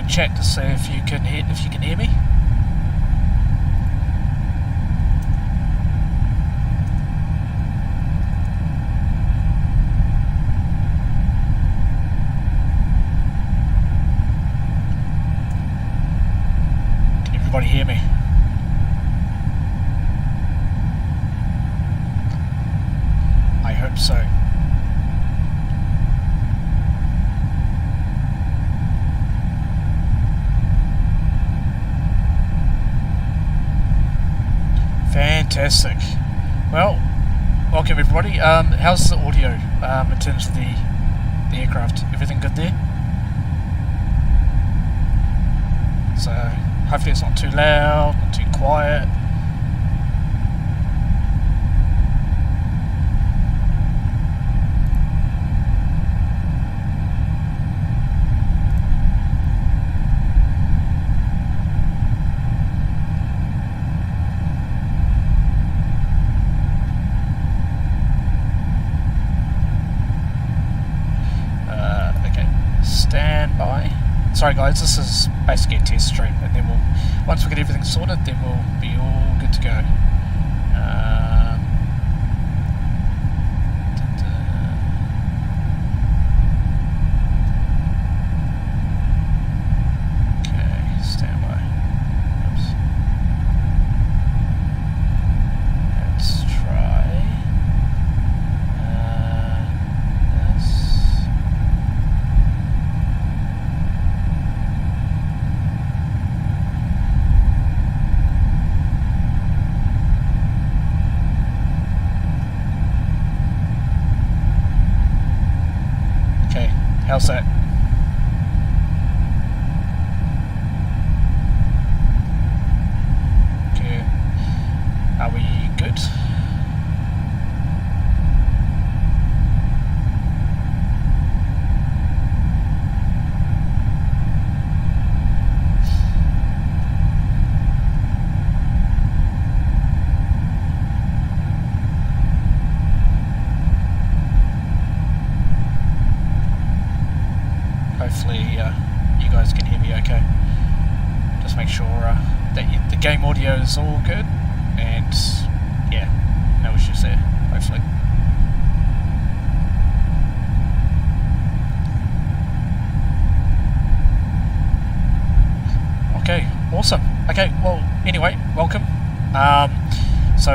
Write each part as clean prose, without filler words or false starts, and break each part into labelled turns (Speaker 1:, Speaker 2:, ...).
Speaker 1: in chat to see if you can hear me. Can everybody hear me? I hope so. Fantastic. Well, welcome everybody. How's the audio in terms of the aircraft? Everything good there? So hopefully it's not too loud, not too quiet. Sorry guys, this is basically a test stream, and then once we get everything sorted, then we'll be all good to go. Okay, stand by. Oops. Let's try this. How's that? Okay. Are we good? Hopefully you guys can hear me okay. Just make sure that the game audio is all good, and yeah, no issues there, hopefully. Okay, awesome. Okay, well, anyway, welcome. So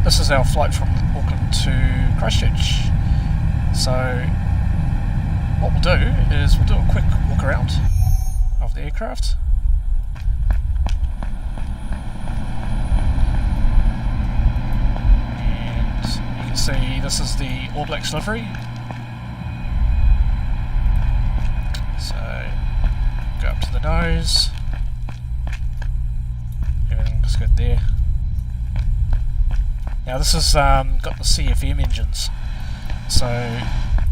Speaker 1: this is our flight from Auckland to Christchurch. So what we'll do is we'll do a quick walk around of the aircraft. And you can see this is the All Blacks livery. So go up to the nose. Everything looks good there. Now this has got the CFM engines. So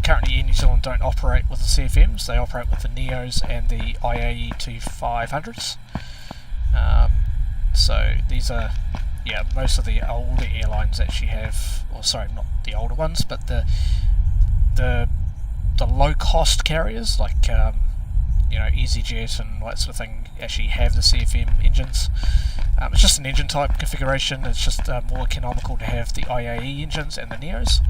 Speaker 1: currently in New Zealand don't operate with the CFMs, they operate with the NEOs and the IAE 2500s. So these are, yeah, most of the older airlines actually have, or sorry, not the older ones, but the low cost carriers like you know, EasyJet and that sort of thing actually have the CFM engines. It's just an engine type configuration. It's just more economical to have the IAE engines and the NEOs.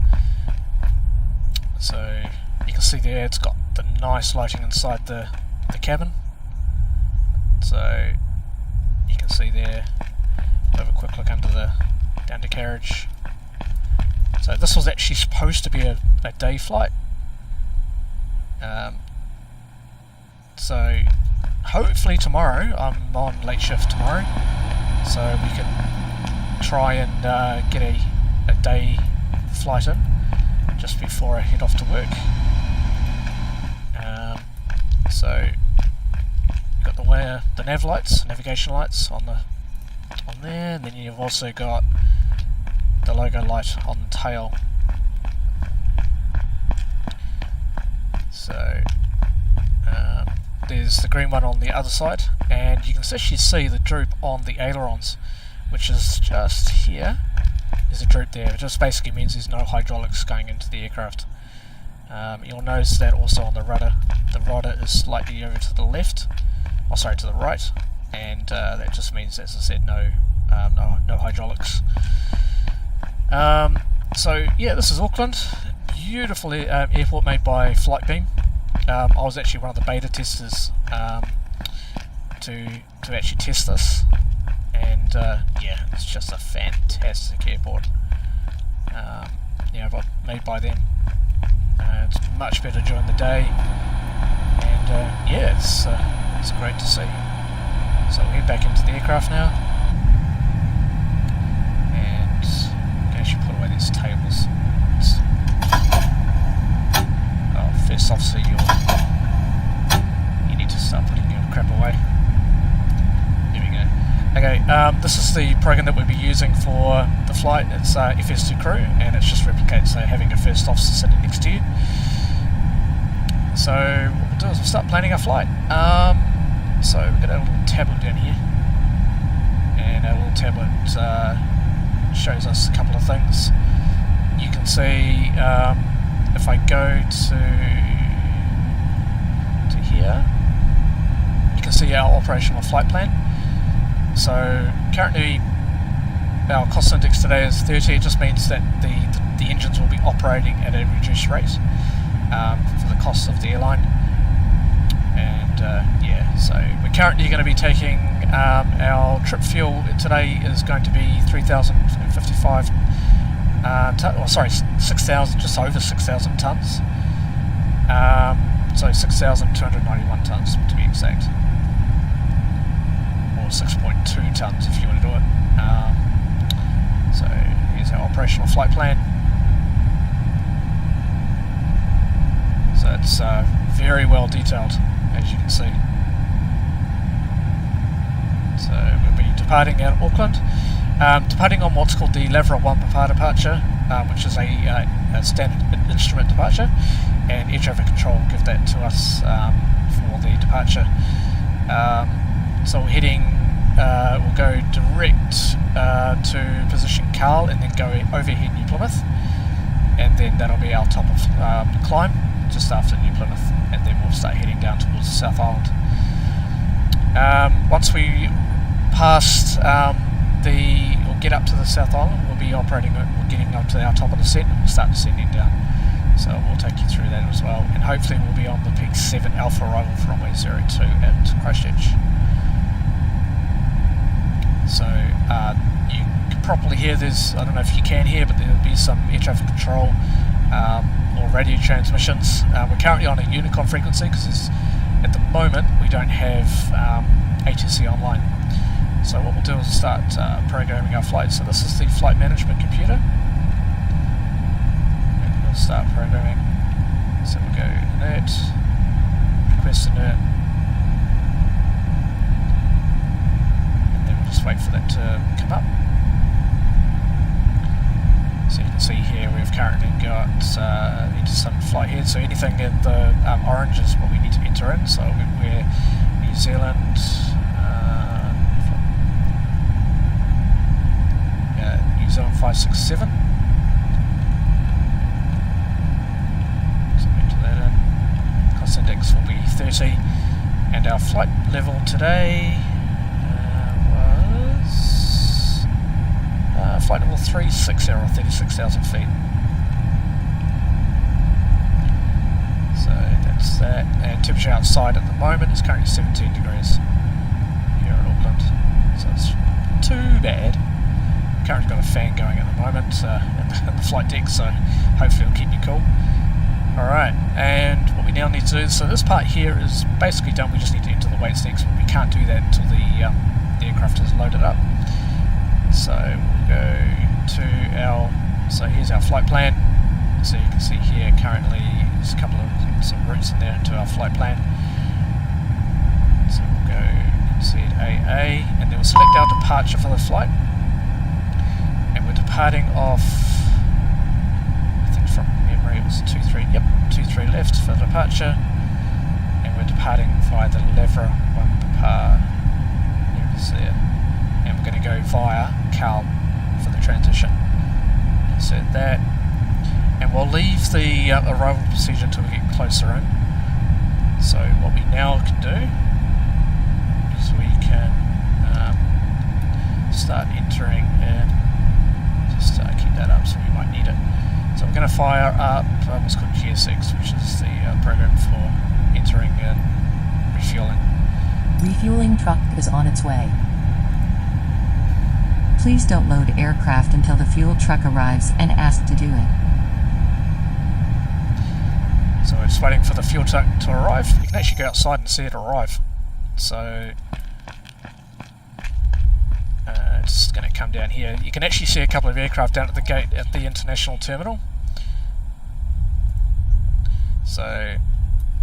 Speaker 1: So you can see there it's got the nice lighting inside the cabin. So you can see there, have a quick look under the undercarriage. So this was actually supposed to be a day flight. So hopefully tomorrow, I'm on late shift tomorrow, so we can try and get a day flight in just before I head off to work. So you've got the nav lights, navigation lights on there, and then you've also got the logo light on the tail. So there's the green one on the other side, and you can actually see the droop on the ailerons, which is just here. There's a droop there. It just basically means there's no hydraulics going into the aircraft. You'll notice that also on the rudder is slightly over to the left, or sorry, to the right, and that just means, as I said, no hydraulics. So yeah, this is Auckland, beautiful airport made by Flightbeam. I was actually one of the beta testers to actually test this, and yeah, it's just a fantastic airport. Made by them. It's much better during the day, and yeah, it's great to see. So we'll head back into the aircraft now, and we can actually put away these tables. First officer, you need to start putting your crap away. There we go. Okay, this is the program that we'll be using for the flight. It's FS2 crew, and it's just replicates having a first officer sitting next to you. So what we'll do is we'll start planning our flight. So we've got a little tablet down here, and our little tablet shows us a couple of things. You can see if I go to here, you can see our operational flight plan. So currently our cost index today is 30. It just means that the engines will be operating at a reduced rate for the cost of the airline. And yeah, so we're currently going to be taking our trip fuel today is going to be 3,055 6,000, just over 6,000 tonnes. So 6,291 tonnes to be exact, or 6.2 tonnes if you want to do it. So here's our operational flight plan. So it's very well detailed, as you can see. So we'll be departing out of Auckland, departing on what's called the Lavra 1 departure, which is a standard instrument departure, and air traffic control will give that to us for the departure. So we're heading, we'll go direct to position Carl, and then go overhead New Plymouth, and then that'll be our top of the climb just after New Plymouth, and then we'll start heading down towards the South Island. Once we past or get up to the South Island, we'll be getting up to our top of the descent, and we'll start descending down. So we'll take you through that as well, and hopefully we'll be on the Peak 7 Alpha arrival for runway 02 at Christchurch. So you can properly hear I don't know if you can hear, but there'll be some air traffic control or radio transmissions. We're currently on a Unicom frequency because at the moment we don't have ATC online. So what we'll do is start programming our flight. So this is the flight management computer, and we'll start programming. So we'll go inert, request inert, and then we'll just wait for that to come up. So you can see here we've currently got into some flight heads. So anything in the orange is what we need to enter in. So we're New Zealand. New Zealand 567. So enter that in. Cost index will be 30, and our flight level today was flight level 360, or 36,000 feet. So that's that. And temperature outside at the moment is currently 17 degrees here in Auckland. So it's too bad. Currently got a fan going at the moment in the flight deck, so hopefully it'll keep you cool. Alright, and what we now need to do, so this part here is basically done. We just need to enter the weight sticks, but we can't do that until the aircraft is loaded up. So we'll go to so here's our flight plan. So you can see here currently there's a couple of some routes in there into our flight plan. So we'll go NZAA, and then we'll select our departure for the flight. And we're departing off, I think from memory it was 23, yep, 23 left for departure, and we're departing via the Lavra 1 depart, there it is there, and we're going to go via Carl for the transition. Insert that, and we'll leave the arrival procedure until we get closer in. So what we now can do is we can start entering in. Just keep that up, so we might need it. So we're going to fire up what's called GSX, which is the program for entering and refueling.
Speaker 2: Refueling truck is on its way. Please don't load aircraft until the fuel truck arrives and ask to do it.
Speaker 1: So we're just waiting for the fuel truck to arrive. You can actually go outside and see it arrive. So it's going to come down here. You can actually see a couple of aircraft down at the gate at the international terminal. So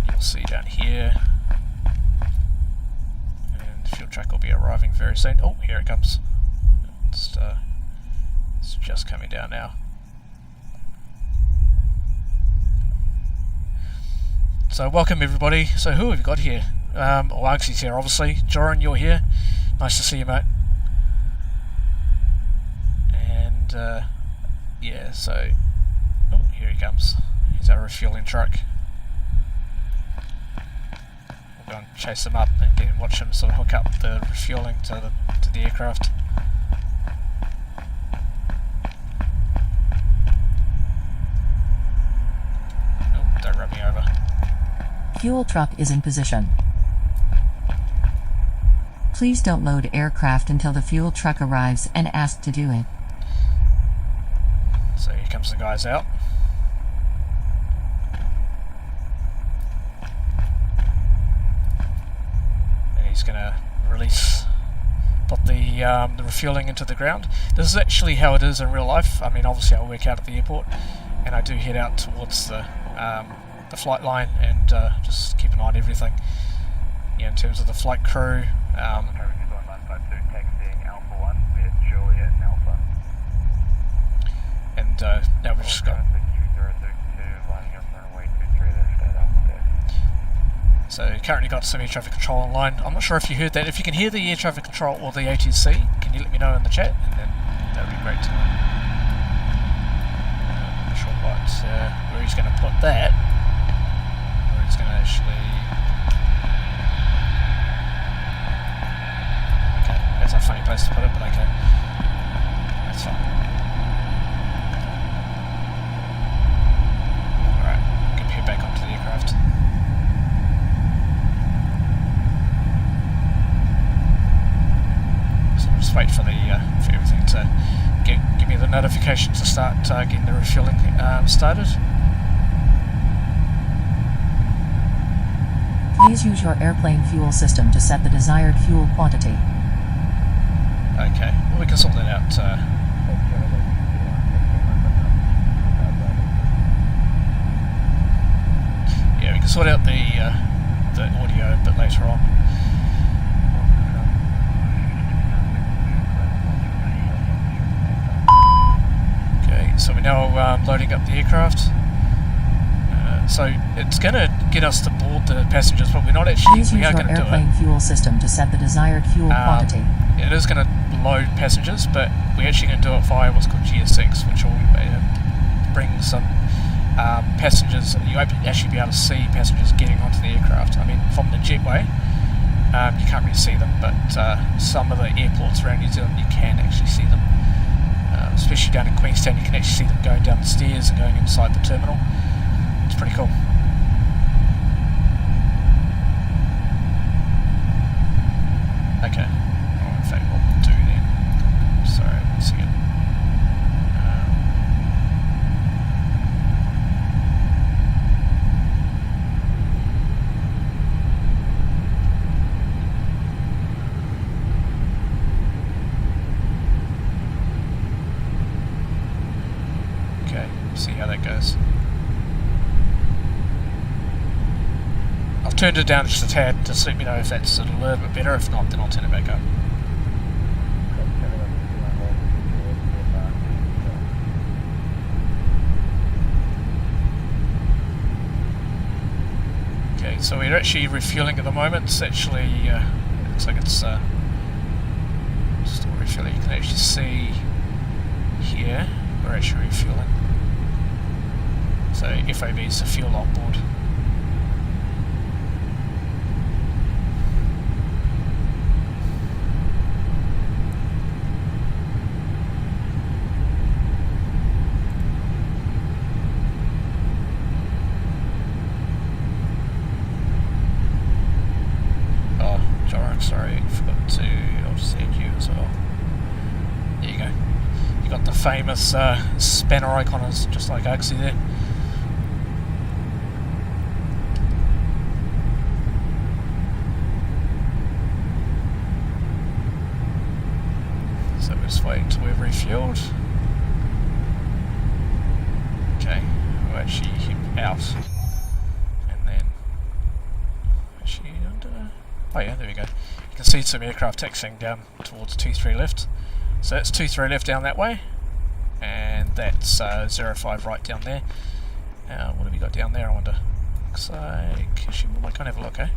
Speaker 1: you'll see down here, and the fuel truck will be arriving very soon. Oh, here it comes. It's just coming down now. So welcome everybody. So who have we got here? Alexie's here obviously. Joran, you're here. Nice to see you, mate. And yeah, so oh, here he comes. Here's our refueling truck. We'll go and chase him up and watch him sort of hook up the refueling to the aircraft. Oh, don't run me over.
Speaker 2: Fuel truck is in position. Please don't load aircraft until the fuel truck arrives and ask to do it.
Speaker 1: So here comes the guys out. And he's going to put the refueling into the ground. This is actually how it is in real life. I mean, obviously I work out at the airport, and I do head out towards the flight line and just keep an eye on everything. Yeah, in terms of the flight crew. And now we've just got. So currently got some air traffic control online. I'm not sure if you heard that. If you can hear the air traffic control or the ATC, can you let me know in the chat? And then that would be great to know. I'm not sure where he's going to put that. Where he's going to actually. Okay, that's a funny place to put it, but okay. That's fine. Alright, can head back onto the aircraft. Just wait for everything to give me the notification to start getting the refueling started.
Speaker 2: Please use your airplane fuel system to set the desired fuel quantity.
Speaker 1: Okay, well we can sort that out. Yeah, we can sort out the audio a bit later on. So we're now loading up the aircraft. So it's going to get us to board the passengers, but we're not actually. We are going to do it. Please use your airplane
Speaker 2: fuel system to set the desired fuel quantity.
Speaker 1: It is going to load passengers, but we're actually going to do it via what's called GSX, which will bring some passengers. You won't actually be able to see passengers getting onto the aircraft. I mean, from the jetway, you can't really see them, but some of the airports around New Zealand, you can actually see them. Especially down in Queenstown, you can actually see them going down the stairs and going inside the terminal. It's pretty cool. Okay. Oh, in fact, what we'll do then. Sorry, one second. See how that goes. I've turned it down just a tad, just let me know if that's a little bit better. If not, then I'll turn it back up. Okay, so we're actually refueling at the moment. It's actually, looks like it's still refueling. You can actually see here, we're actually refueling. So FOB is the fuel on board. Sorry, forgot to, I'll just add you as well. There you go. You got the famous spanner icon, just like Ugsy there. So we're just waiting till we've refueled. Okay, we'll actually head out. And then, actually under, oh yeah, there we go. You can see some aircraft taxiing down towards 23 left. So that's 23 left down that way, and that's 05 right down there. What have we got down there, I wonder? Looks like, actually we might go and have a look, eh?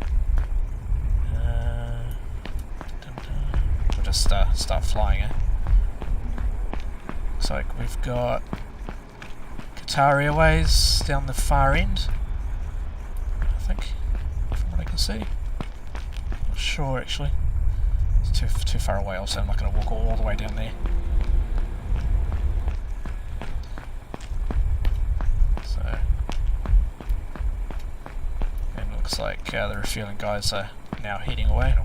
Speaker 1: We'll just start flying, eh? Looks like we've got Qatar Airways down the far end, I think, from what I can see. Sure, actually, it's too far away. Also, I'm not going to walk all the way down there. So, and it looks like the refueling guys are now heading away.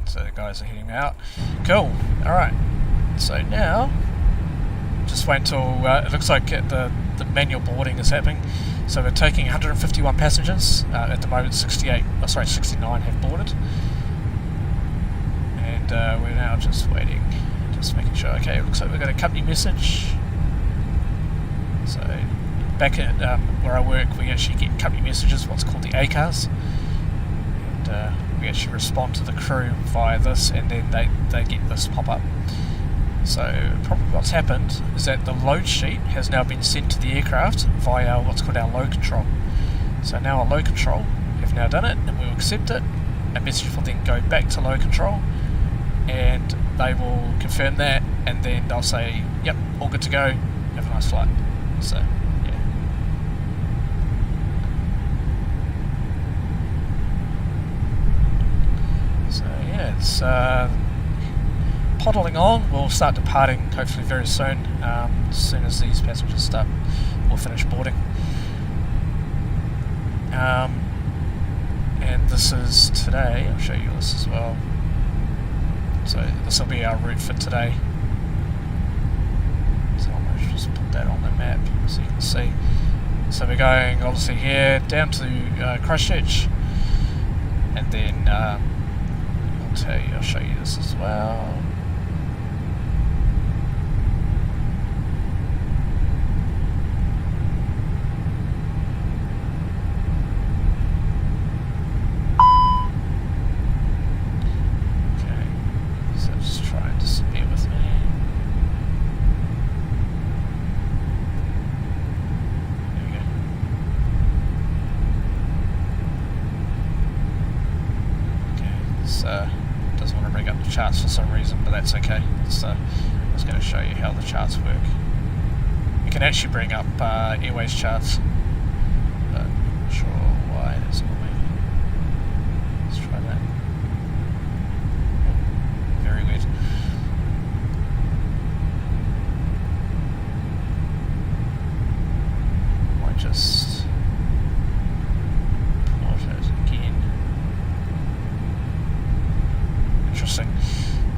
Speaker 1: So the guys are heading out. Cool. All right. So now, just wait until it looks like the manual boarding is happening. So we're taking 151 passengers. At the moment, 69 have boarded, and we're now just waiting, just making sure. Okay, it looks like we've got a company message. So back at where I work, we actually get company messages, what's called the ACARs, and we actually respond to the crew via this, and then they get this pop up. So probably what's happened is that the load sheet has now been sent to the aircraft via what's called our load control. So now our load control have now done it, and we'll accept it. A message will then go back to load control, and they will confirm that, and then they'll say, yep, all good to go, have a nice flight. So yeah. So yeah, it's poddling on. We'll start departing hopefully very soon, as soon as these passengers start or finish boarding. And this is today. I'll show you this as well. So this will be our route for today. So I'll just put that on the map so you can see. So we're going obviously here down to Christchurch, and then I'll show you this as well. Doesn't want to bring up the charts for some reason, but that's okay. So I was going to show you how the charts work. You can actually bring up Airways charts, but I'm not sure why that's not me. Let's try that. Very weird. Might just pause it again. Interesting.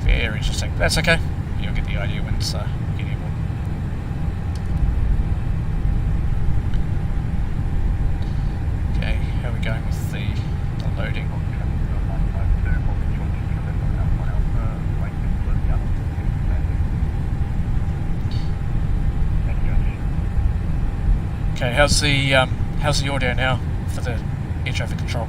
Speaker 1: Very interesting. That's okay. You'll get the idea when it's getting more. Okay, how are we going with the loading? Okay, how's the audio now for the air traffic control?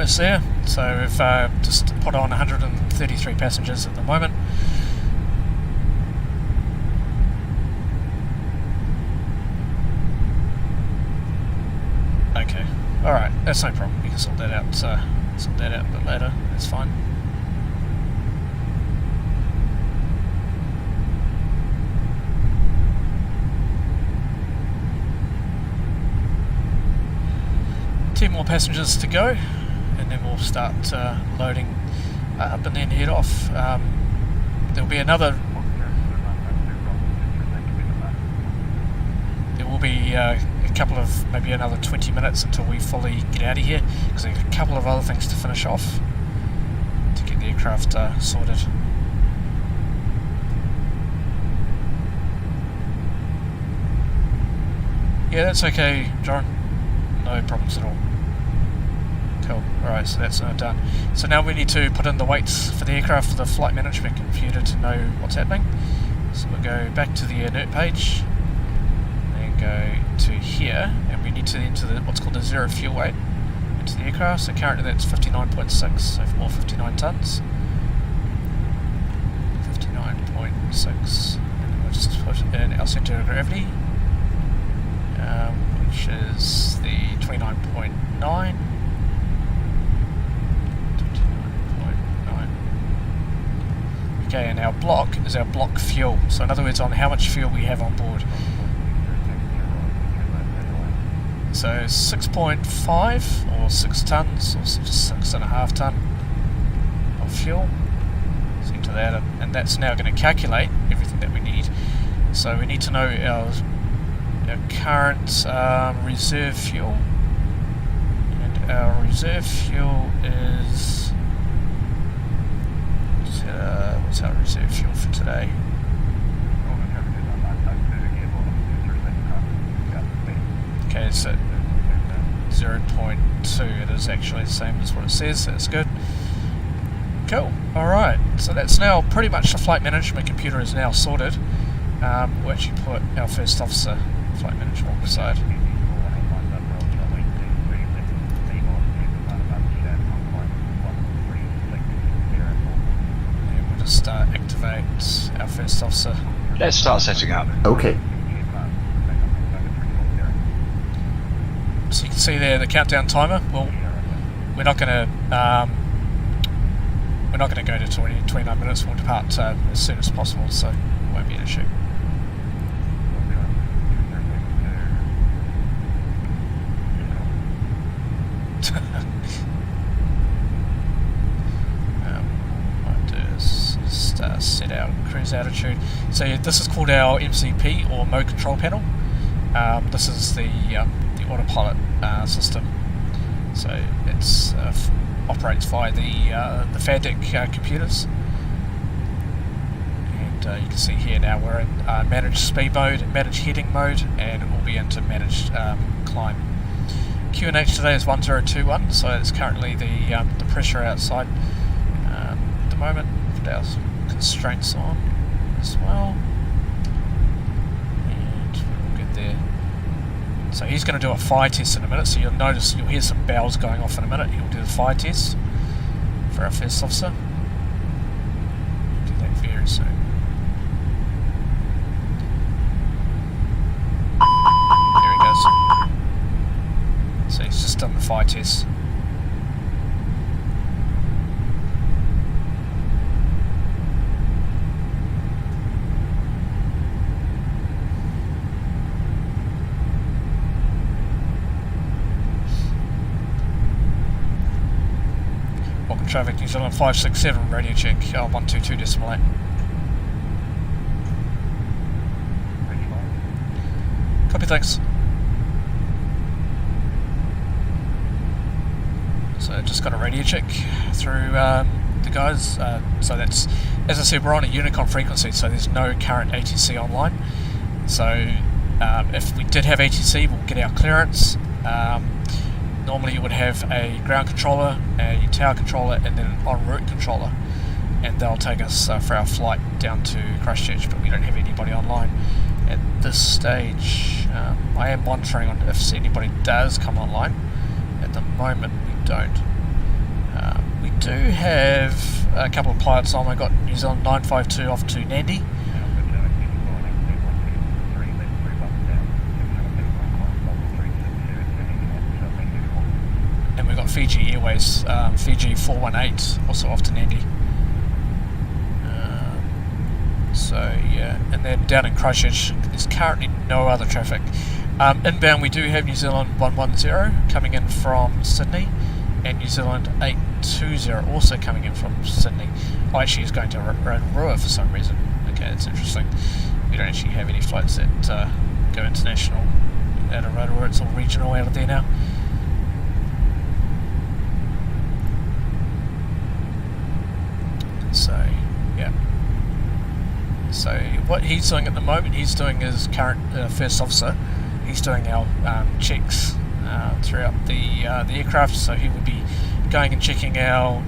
Speaker 1: almost there. So we've just put on 133 passengers at the moment. Okay, alright, that's no problem. We can sort that out a bit later, that's fine. More passengers to go, and then we'll start loading up and then head off. There will be a couple of, maybe another 20 minutes until we fully get out of here, because there's a couple of other things to finish off to get the aircraft sorted. Yeah, that's okay, John. No problems at all. Cool. Alright, so that's now done. So now we need to put in the weights for the aircraft for the flight management computer to know what's happening. So we'll go back to the alert page, then go to here, and we need to enter what's called the zero fuel weight into the aircraft. So currently that's 59.6, so or 59 tonnes. 59.6, and then we'll just put in our centre of gravity, which is the 29.9. Okay, and our block is our block fuel. So in other words, on how much fuel we have on board. So 6.5 or 6 tonnes, or just 6.5 tonne of fuel. So into that, and that's now going to calculate everything that we need. So we need to know our current reserve fuel, and our reserve fuel is what's our reserve fuel for today? Okay, so 0.2, it is actually the same as what it says, so that's good. Cool, alright, so that's now pretty much the flight management computer is now sorted. We'll actually put our first officer flight management on the side. And we'll just activate our first officer.
Speaker 3: Let's start setting up.
Speaker 4: Okay.
Speaker 1: So you can see there the countdown timer. Well, we're not going to go to 29 minutes. We'll depart as soon as possible, so it won't be an issue. Set our cruise altitude. So yeah, this is called our MCP or mode control panel. This is the autopilot system. So it's operates via the FADEC computers. And you can see here now we're in managed speed mode, managed heading mode, and it will be into managed climb. QNH today is 1021, so it's currently the pressure outside at the moment. Our constraints on as well, and we'll get there. So he's going to do a fire test in a minute, so you'll hear some bells going off in a minute. He'll do the fire test for our first officer. Do that very soon. There he goes. So he's just done the fire test. Traffic New Zealand 567 radio check 122.8. Copy, thanks. So just got a radio check through the guys. So that's, as I said, we're on a Unicom frequency, so there's no current ATC online. So if we did have ATC, we'll get our clearance. Normally you would have a ground controller, a tower controller, and then an en route controller, and they'll take us for our flight down to Christchurch, but we don't have anybody online at this stage. I am monitoring on if anybody does come online. At the moment we don't. have a couple of pilots on. I got New Zealand 952 off to Nandi. And we've got Fiji Airways, Fiji 418 also off to Nandi. So yeah, and then down in Christchurch there's currently no other traffic. Inbound we do have New Zealand 110 coming in from Sydney, and New Zealand 820 also coming in from Sydney. Oh, actually is going to Rotorua for some reason. Okay, that's interesting. We don't actually have any flights that go international out of Rotorua, it's all regional out of there now. So, yeah. So what he's doing at the moment, he's doing his current first officer. He's doing our checks throughout the aircraft. So he would be going and checking our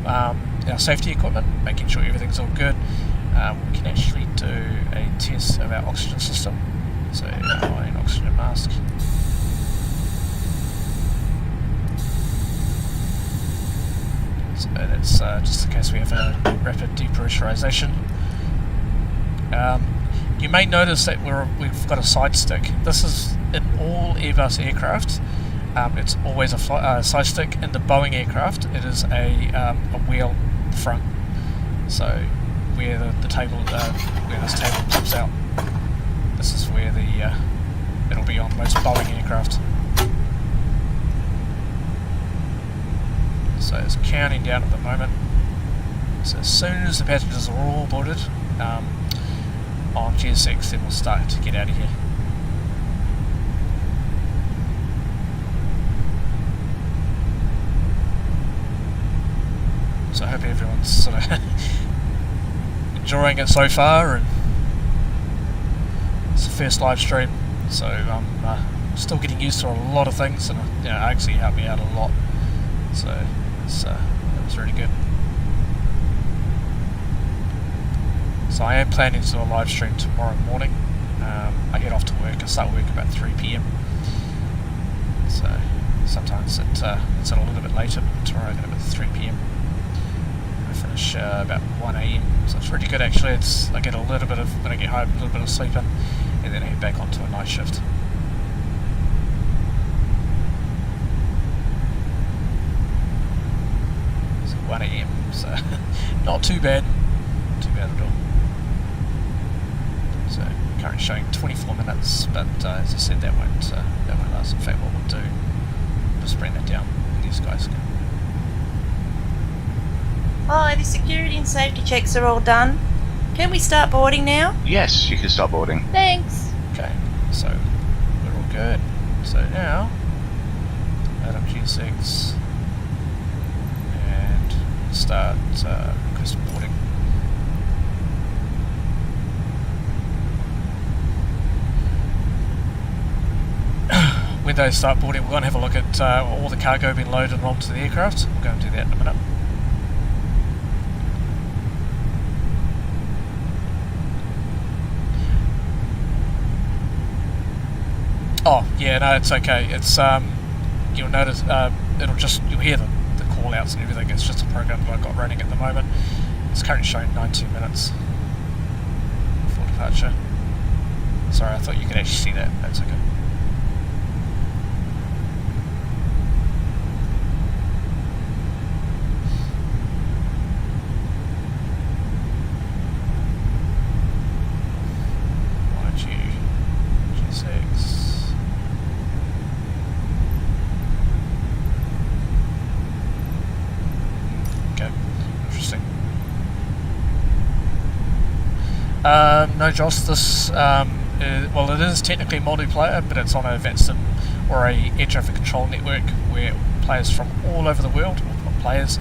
Speaker 1: safety equipment, making sure everything's all good. We can actually do a test of our oxygen system. So an oxygen mask. So that's just in case we have a rapid depressurization. You may notice that we've got a side stick. This is in all Airbus aircraft. It's always a side stick. In the Boeing aircraft, it is a wheel front. So where the table, where this table pops out, this is where it'll be on most Boeing aircraft. So it's counting down at the moment. So as soon as the passengers are all boarded on GSX, then we'll start to get out of here. So I hope everyone's sort of enjoying it so far, and it's the first live stream, so I'm still getting used to a lot of things, and it actually helped me out a lot. So it was really good. So I am planning to do a live stream tomorrow morning. I head off to work. I start work about 3 PM. So sometimes it's a little bit later, but tomorrow I'm going to be 3 PM. I finish about 1 AM. So it's really good actually. I get a little bit of, when I get home, a little bit of sleep in, and then I head back onto a night shift. So 1 AM, so not too bad. Not too bad at all. So currently showing 24 minutes, but as I said, that won't last. In fact, what we'll do, just bring that down, and these guys can.
Speaker 3: Hi, the security and safety checks are all done. Can we start boarding now?
Speaker 4: Yes, you can start boarding.
Speaker 3: Thanks.
Speaker 1: Okay, so we're all good. So now, add up G6 and start request boarding. When they start boarding, we're going to have a look at all the cargo being loaded onto the aircraft. We'll go and do that in a minute. Oh, yeah, no, it's okay. It's you'll notice you'll hear the call outs and everything. It's just a program that I've got running at the moment. It's currently showing 19 minutes before departure. Sorry, I thought you could actually see that. That's okay. No, Joss, this, well, it is technically multiplayer, but it's on a VATSIM or a air traffic control network where players from all over the world, well, not players,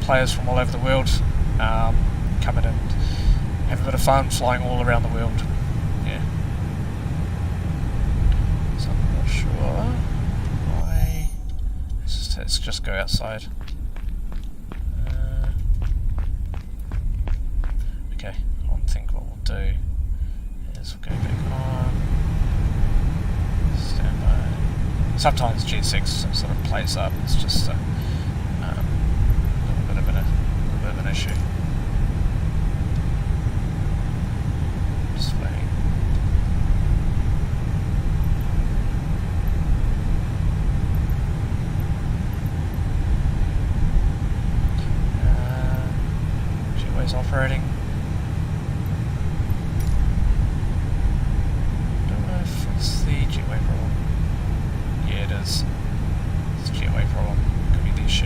Speaker 1: players from all over the world come in and have a bit of fun flying all around the world. Yeah. So I'm not sure why. Let's just go outside. Okay. I think what we'll do is we'll go back on, stand by. Sometimes G6 sort of plays up, it's just a little bit of an is operating. Don't know if it's the jetway problem. Yeah, it is. It's a jetway problem. Could be the issue.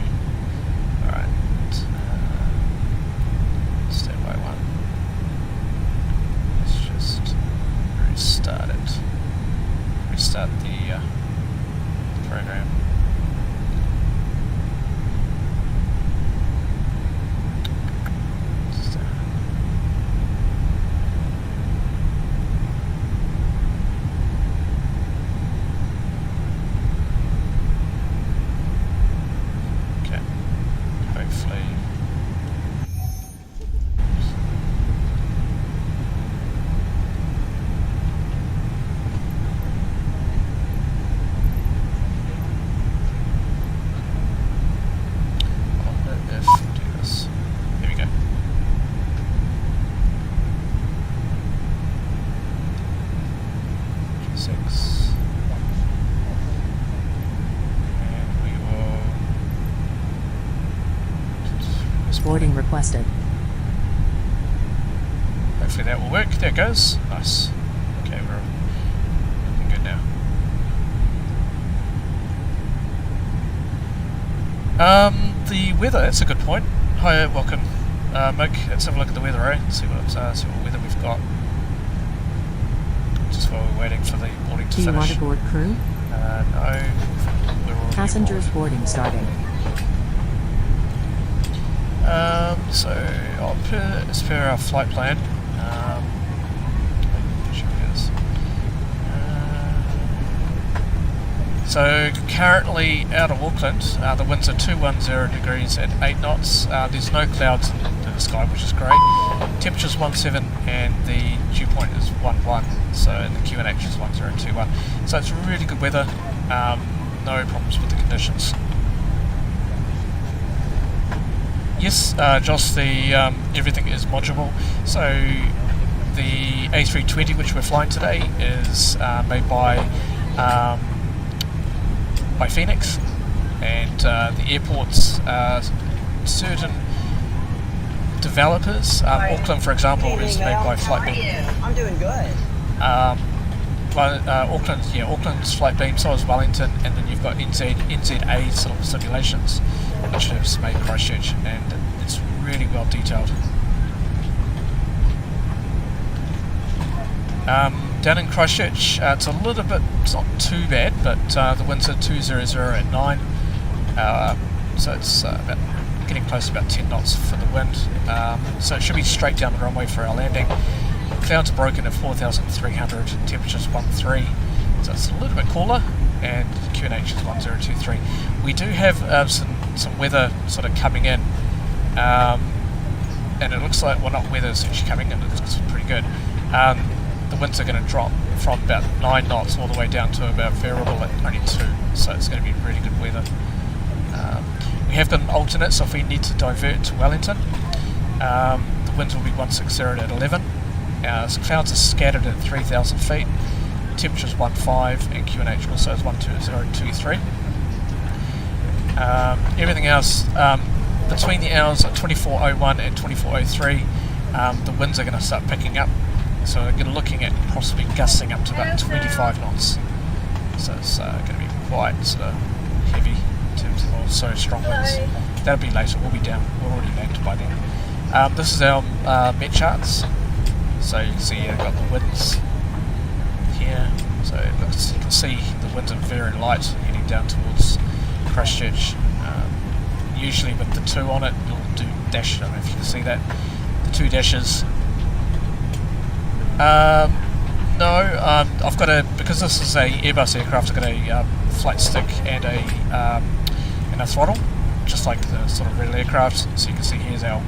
Speaker 1: Alright. Standby 1. Let's just restart it. Restart the program.
Speaker 2: Boarding requested.
Speaker 1: Hopefully that will work. There it goes. Nice. Okay, we're looking good now. The weather, that's a good point. Hi, welcome. Mick, let's have a look at the weather, eh? See what weather we've got. Just while we're waiting for the boarding to finish.
Speaker 2: Do you want to board crew?
Speaker 1: No. We're already
Speaker 2: Passengers
Speaker 1: aboard.
Speaker 2: boarding starting.
Speaker 1: So, as per our flight plan, so currently out of Auckland, the winds are 210 degrees at 8 knots. There's no clouds in the sky, which is great. Temperature's 17 and the dew point is 11, so and the QNH is 1021. So it's really good weather, no problems with the conditions. Yes, Josh, the everything is modular. So the A320, which we're flying today, is made by Phoenix, and the airport's certain developers. Auckland, for example, is made by Flightbeam.
Speaker 4: I'm doing good.
Speaker 1: Auckland's Flightbeam, so is Wellington, and then you've got NZAA sort of simulations, which is made in Christchurch, and it's really well detailed. Down in Christchurch, it's a little bit, it's not too bad, but the winds are 200 at 9, so it's about getting close to about 10 knots for the wind, so it should be straight down the runway for our landing. Clouds are broken at 4,300, temperature's 13, so it's a little bit cooler, and QNH is 1023. We do have some weather sort of coming in, and it looks like, well, not weather, it's actually coming in, it looks pretty good. The winds are going to drop from about 9 knots all the way down to about variable at only 2, so it's going to be really good weather. We have got an alternate, so if we need to divert to Wellington, the winds will be 160 at 11. Clouds are scattered at 3,000 feet, temperature's 15, and QNH also is 12023. Everything else, between the hours of 24:01 and 24:03, the winds are going to start picking up. So we're looking at possibly gusting up to about 25 knots. So it's going to be quite sort of heavy in terms of also strong winds. That'll be later, we'll be down, we're already landed by then. This is our Met charts. So you can see I've got the winds here. So it looks, you can see the winds are very light heading down towards Christchurch. Usually with the 2 on it, you'll do dash, I don't know if you can see that, the 2 dashes. No, I've got because this is a Airbus aircraft, I've got a flight stick and a throttle, just like the sort of regular aircraft. So you can see here's our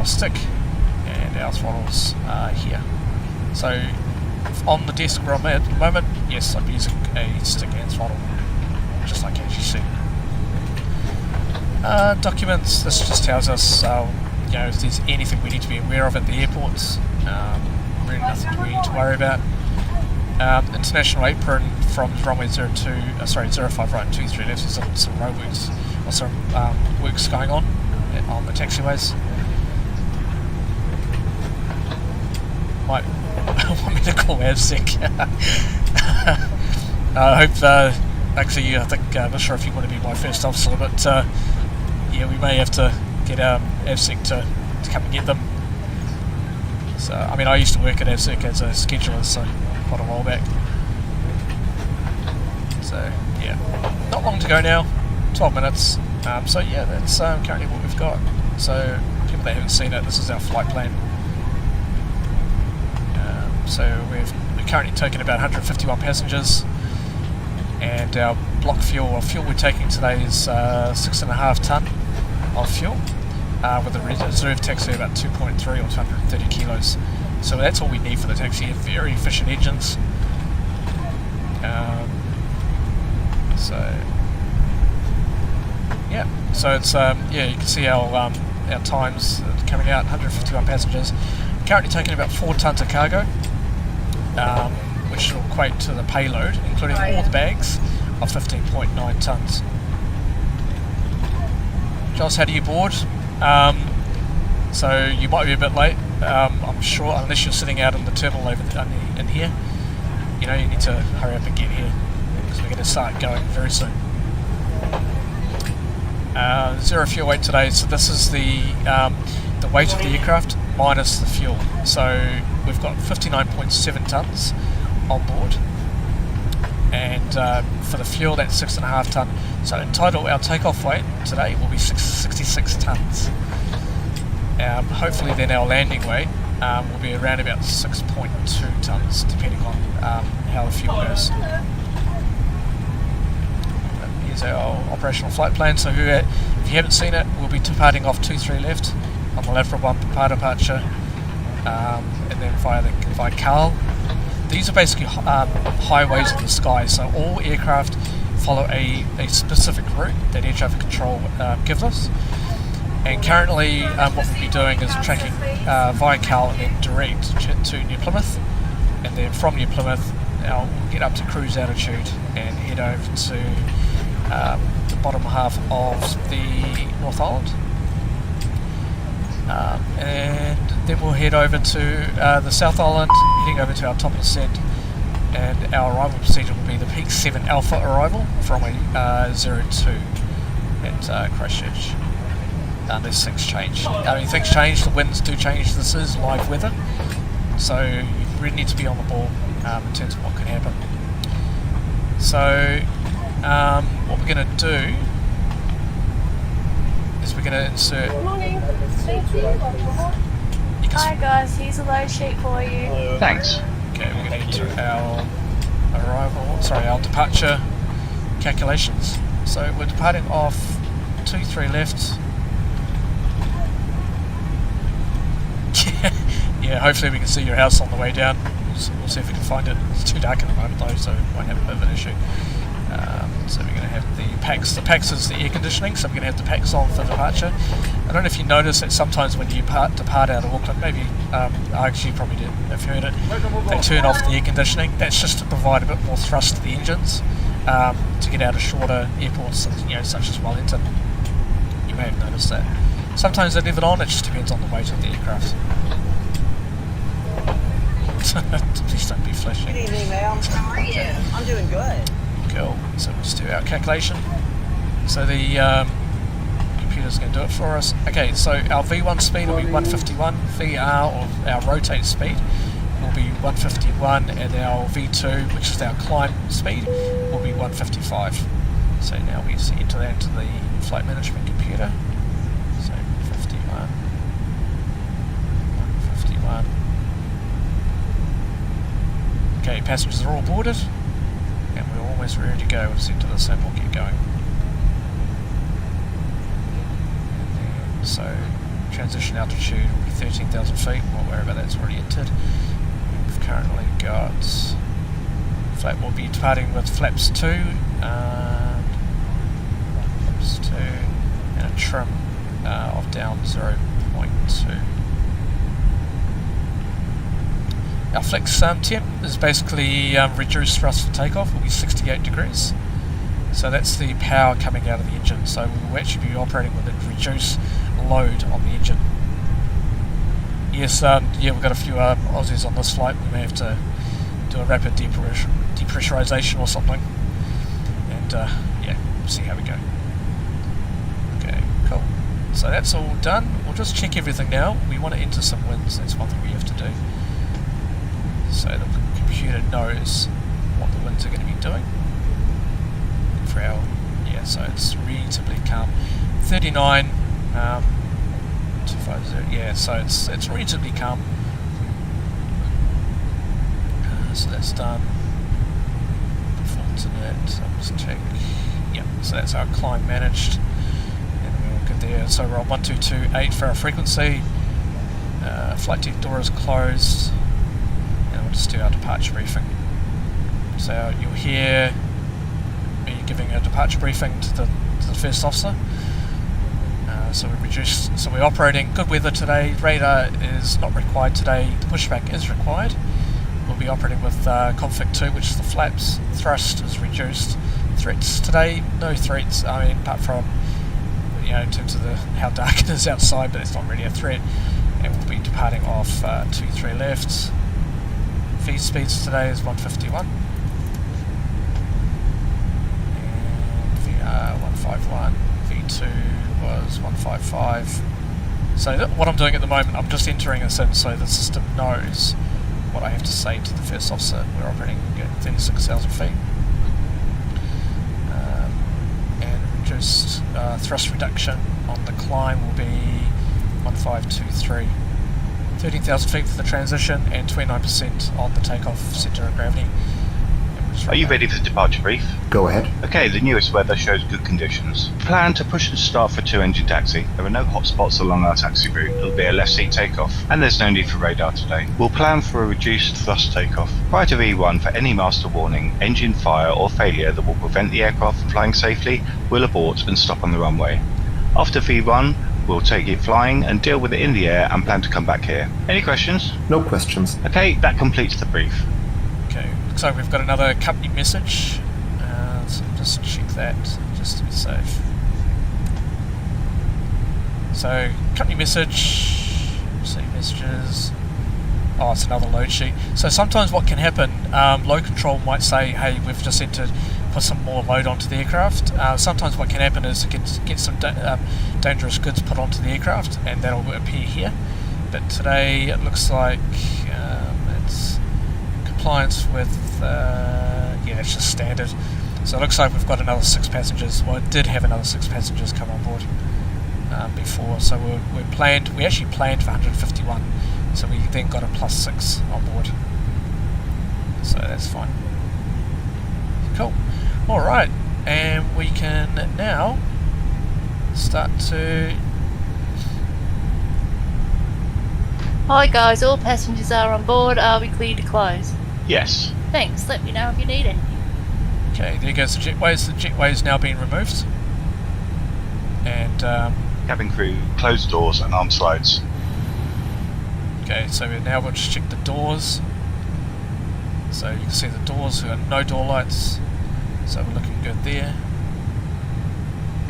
Speaker 1: stick and our throttles here. So on the desk where I'm at the moment, yes, I'm using a stick and throttle, just like as you see. Documents, this just tells us if there's anything we need to be aware of at the airports. Really nothing we need to worry about. International apron from runway 05 right and 23 left. There's some roadworks or some works going on the taxiways. might want me to call AVSEC. I hope, actually, I think, I'm not sure if you want to be my first officer, but yeah, we may have to get AVSEC to come and get them. So, I mean, I used to work at AVSEC as a scheduler, so quite a while back. So, yeah, not long to go now, 12 minutes. So, yeah, that's currently what we've got. So, people that haven't seen it, this is our flight plan. So, we're currently taking about 151 passengers, and our block fuel, or fuel we're taking today is 6.5 tonne of fuel, with a reserve taxi about 2.3 or 230 kilos. So that's all we need for the taxi. Very efficient engines. So yeah, so it's yeah, you can see our times coming out. 151 passengers. Currently taking about 4 tonnes of cargo, which will equate to the payload, including all the bags, of 15.9 tonnes. Joss, how do you board? So you might be a bit late, I'm sure, unless you're sitting out in the terminal over in here. You know, you need to hurry up and get here, because we're going to start going very soon. Zero fuel weight today, so this is the weight of the aircraft minus the fuel. So we've got 59.7 tonnes on board, and for the fuel that's 6.5 tonne. So in total our takeoff weight today will be 66 tonnes. Hopefully then our landing weight will be around about 6.2 tonnes, depending on how the fuel goes. Here's our operational flight plan. So if you haven't seen it, we'll be departing off 23 left on the lateral 1 departure, and then via Carl. These are basically highways in the sky, so all aircraft follow a specific route that air traffic control gives us. And currently what we'll be doing is tracking via Carl and then direct to New Plymouth, and then from New Plymouth we'll get up to cruise altitude and head over to the bottom half of the North Island. And then we'll head over to the South Island, heading over to our top ascent, and our arrival procedure will be the Peak 7 Alpha arrival from a 02 at Christchurch. Unless things change. I mean, things change, the winds do change, this is live weather, so you really need to be on the ball in terms of what can happen. So what we're going to do is we're going to insert...
Speaker 3: Good morning. Thank you. Hi guys, here's a load sheet for you.
Speaker 4: Thanks.
Speaker 1: Okay, we're going to enter our departure calculations. So we're departing off 23 left. Yeah, hopefully we can see your house on the way down. We'll see if we can find it. It's too dark at the moment though, so we won't have a bit of an issue. So we're going to have the PAX. The PAX is the air conditioning, so we're going to have the PAX on for departure. I don't know if you notice that sometimes when you depart out of Auckland, maybe, actually you probably did, if you heard it, they turn off the air conditioning. That's just to provide a bit more thrust to the engines, to get out of shorter airports, such as Wellington. You may have noticed that. Sometimes they leave it on, it just depends on the weight of the aircraft. Please don't be flashing.
Speaker 5: Good evening, ma'am. How are you? I'm doing good.
Speaker 1: Cool. So we'll just do our calculation. So the computer's going to do it for us. Okay, so our V1 speed will be 151, VR, or our rotate speed, will be 151, and our V2, which is our climb speed, will be 155. So now we just enter that into the flight management computer. So 51, 151. Okay, passengers are all boarded, and we're almost ready to go. We'll just enter this and we'll get going. And then, so transition altitude will be 13,000 feet, or wherever that's already entered. We've currently got we'll be departing with flaps 2, and a trim of down 0.2. Our flex temp is basically reduced thrust for takeoff, will be 68 degrees. So that's the power coming out of the engine. So we will actually be operating with a reduced load on the engine. Yes, yeah, we've got a few Aussies on this flight. We may have to do a rapid depressurization or something. And yeah, see how we go. Okay, cool. So that's all done. We'll just check everything now. We want to enter some winds. That's one thing we have to do. So the computer knows what the winds are going to be doing. For our, yeah, so it's reasonably calm. 39, 250, yeah, so it's reasonably calm. So that's done. Performance alert, I'll just check. Yep, so that's our climb managed. And we're all good there. So we're on 1228 for our frequency. Flight deck door is closed. And we'll just do our departure briefing. So you'll hear me giving a departure briefing to the first officer. So we're operating good weather today. Radar is not required today. The pushback is required. We'll be operating with config 2, which is the flaps. Thrust is reduced. Threats today, no threats. I mean, apart from, you know, in terms of how dark it is outside, but it's not really a threat. And we'll be departing off 23 left. Feed speeds today is 151. And VR 151. V2 was 155. So what I'm doing at the moment, I'm just entering this in so the system knows what I have to say to the first officer. We're operating at 36,000 feet. And reduced thrust reduction on the climb will be 1523. 13,000 feet for the transition and 29% on the takeoff centre of gravity.
Speaker 4: Are you ready for the departure brief?
Speaker 6: Go ahead.
Speaker 4: Okay, the newest weather shows good conditions. Plan to push and start for 2-engine taxi. There are no hotspots along our taxi route. It'll be a left seat takeoff, and there's no need for radar today. We'll plan for a reduced thrust takeoff. Prior to V1, for any master warning, engine fire or failure that will prevent the aircraft from flying safely, we'll abort and stop on the runway. After V1, we'll take it flying and deal with it in the air and plan to come back here. Any questions?
Speaker 6: No questions.
Speaker 4: Okay, that completes the brief.
Speaker 1: Okay, looks like we've got another company message. So just check that, just to be safe. So, company message, see messages. Oh, it's another load sheet. So sometimes what can happen, load control might say, hey, we've just had to put some more load onto the aircraft. Sometimes what can happen is get some dangerous goods put onto the aircraft, and that'll appear here. But today it looks like it's compliance with, yeah, it's just standard. So it looks like we've got another 6 passengers. Well, it did have another 6 passengers come on board before. So we actually planned for 151. So we then got a +6 on board. So that's fine. Cool. Alright, and we can now start to...
Speaker 3: Hi guys, all passengers are on board. Are we clear to close?
Speaker 4: Yes.
Speaker 3: Thanks, let me know if you need anything.
Speaker 1: Okay, there goes the jetways. The jetway is now being removed. And,
Speaker 4: Cabin crew, close doors and arm slides.
Speaker 1: okay, so now we'll just check the doors. So you can see the doors, we've got no door lights. So we're looking good there.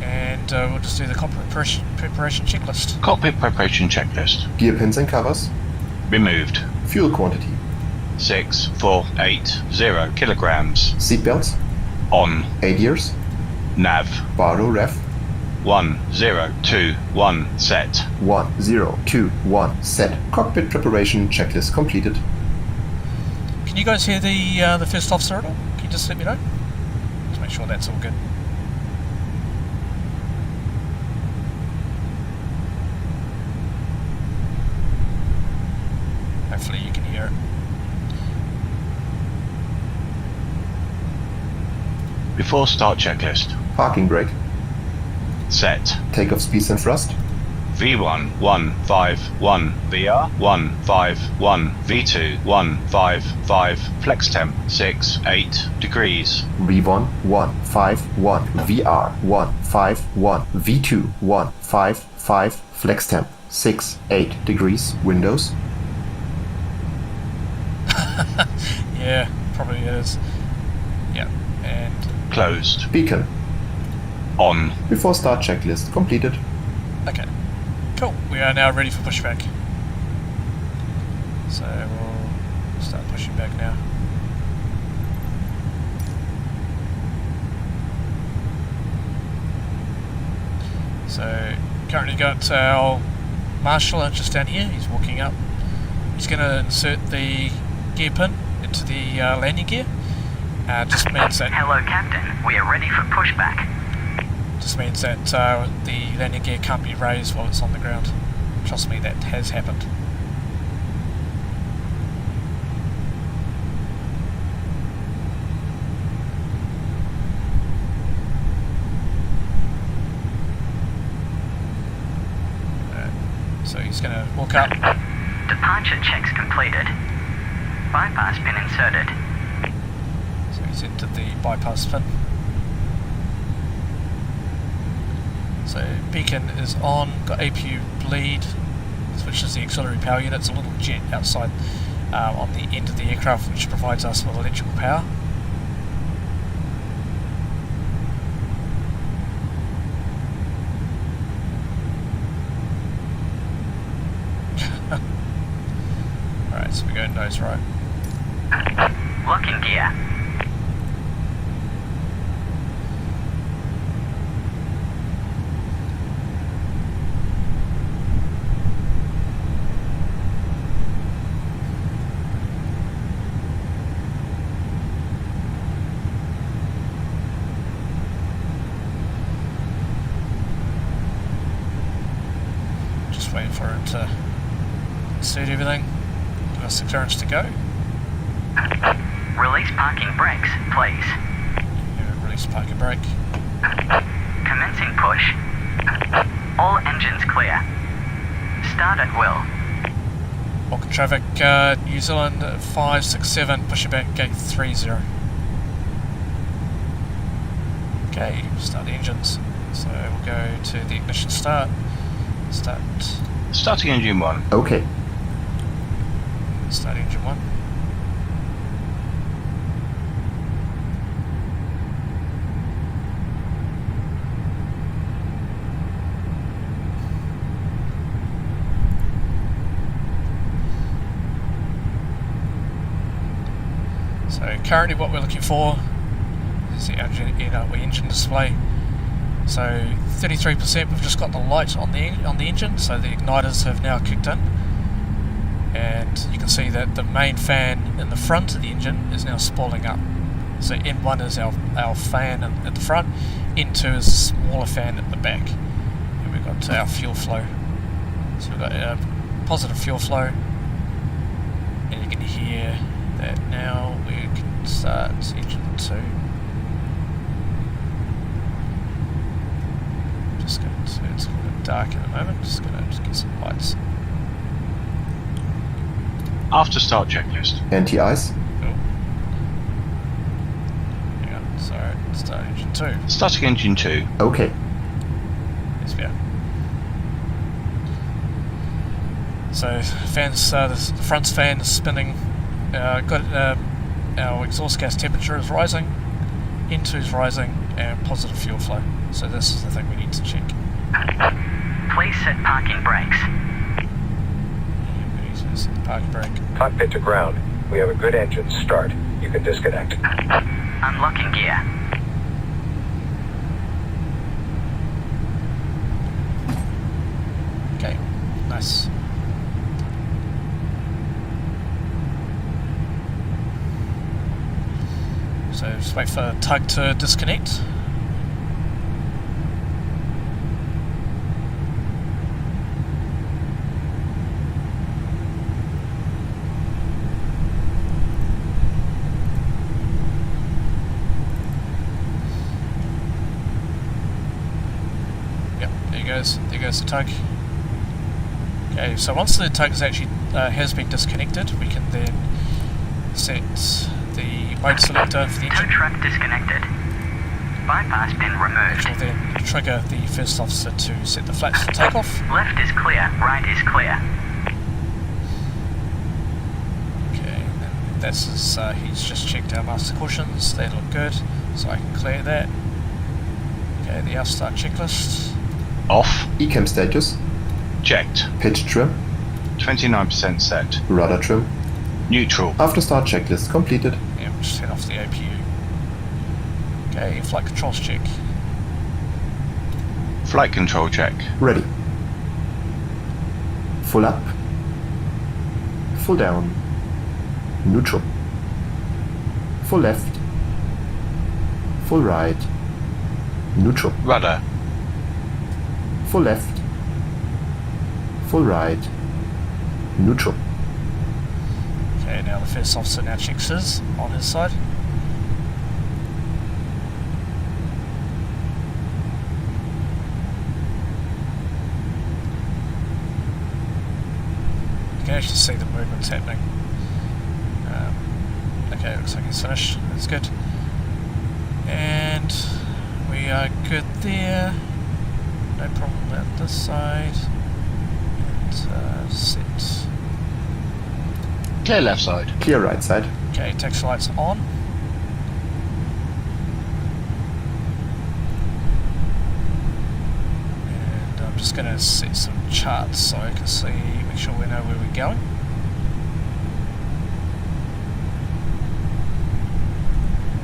Speaker 1: And we'll just do the cockpit preparation checklist.
Speaker 4: Cockpit preparation checklist.
Speaker 6: Gear pins and covers.
Speaker 4: Removed.
Speaker 6: Fuel quantity.
Speaker 4: 6480 kilograms.
Speaker 6: Seatbelts.
Speaker 4: On.
Speaker 6: ADIRS.
Speaker 4: Nav.
Speaker 6: Baro ref.
Speaker 4: 1021 set.
Speaker 6: 1021 set. Cockpit preparation checklist completed.
Speaker 1: Can you guys hear the first officer at all? Can you just let me know? Just make sure that's all good. Hopefully you can hear it.
Speaker 4: Before start checklist.
Speaker 6: Parking brake.
Speaker 4: Set.
Speaker 6: Takeoff speeds and thrust.
Speaker 4: V1 151 VR 151 V2 155 flex temp 68 degrees.
Speaker 6: V1 151 VR 151 V2 155 flex temp 68 degrees. Windows.
Speaker 1: Yeah, probably is. Yeah, and
Speaker 4: Closed.
Speaker 6: Beacon.
Speaker 4: On.
Speaker 6: Before start checklist completed.
Speaker 1: okay. Cool. We are now ready for pushback. So we'll start pushing back now. So currently got our marshal just down here. He's walking up. He's going to insert the gear pin into the landing gear. Just means that.
Speaker 7: Hello, Captain. We are ready for pushback.
Speaker 1: Just means that the landing gear can't be raised while it's on the ground. Trust me, that has happened. So he's going to walk up.
Speaker 7: Departure checks completed. Bypass pin inserted.
Speaker 1: So he's entered the bypass pin. So beacon is on, got APU bleed, which is the auxiliary power unit. It's a little jet outside on the end of the aircraft which provides us with electrical power. Alright, so we go nose right.
Speaker 7: Locking gear.
Speaker 1: Just waiting for him to insert everything. Give us the clearance to go.
Speaker 7: Release parking brakes, please.
Speaker 1: Yeah, release parking brake.
Speaker 7: Commencing push. All engines clear. Start at will.
Speaker 1: Welcome traffic, New Zealand 567, pushing back gate 30. Okay, start the engines. So we'll go to the ignition start. Start
Speaker 4: Starting engine 1.
Speaker 6: Okay.
Speaker 1: Start engine 1. So currently what we're looking for is the engine display. So 33%, we've just got the light on the engine, so the igniters have now kicked in. And you can see that the main fan in the front of the engine is now spooling up. So N1 is our fan at the front, N2 is a smaller fan at the back. And we've got our fuel flow. So we've got positive fuel flow. And you can hear that now we can start engine 2. Just going to, it's a little bit dark at the moment, just going to get some lights.
Speaker 4: After start checklist.
Speaker 6: Anti-ice.
Speaker 1: Cool. Hang on, sorry, start engine 2.
Speaker 4: Starting engine 2.
Speaker 6: Okay.
Speaker 1: Yes, we are. So, fans, the front fan is spinning. Our exhaust gas temperature is rising, N2 is rising, and positive fuel flow. So this is the thing we need to check.
Speaker 7: Please set parking brakes.
Speaker 1: We need to set the parking brake.
Speaker 8: Cockpit to ground. We have a good engine start. You can disconnect.
Speaker 7: Unlocking gear.
Speaker 1: Okay, nice. So just wait for tug to disconnect. Yep, there goes the tug. Okay, so once the tug is actually has been disconnected, we can then set the mode selector for the
Speaker 7: Tow
Speaker 1: engine,
Speaker 7: truck disconnected. Bypass pin removed.
Speaker 1: which will then trigger the first officer to set the flaps for takeoff.
Speaker 7: Left is clear, right is clear.
Speaker 1: Okay, and then that's his, he's just checked our master cautions, they look good, so I can clear that. Okay, the start checklist.
Speaker 4: Off.
Speaker 6: Ecam status.
Speaker 4: Checked.
Speaker 6: Pitch trim.
Speaker 4: 29% set.
Speaker 6: Rudder trim.
Speaker 4: Neutral.
Speaker 6: After start checklist completed.
Speaker 1: Yeah, we'll just head off the APU. Okay, flight controls check.
Speaker 4: Flight control check.
Speaker 6: Ready. Full up. Full down. Neutral. Full left. Full right. Neutral.
Speaker 4: Rudder.
Speaker 6: Full left. Full right. Neutral.
Speaker 1: Okay, now the first officer now checks his on his side. You can actually see the movements happening. Okay, looks like he's finished. That's good. And we are good there. No problem at this side. And set.
Speaker 4: Clear left side.
Speaker 6: Clear right side.
Speaker 1: Okay, taxi lights on. And I'm just going to set some charts so I can see, make sure we know where we're going.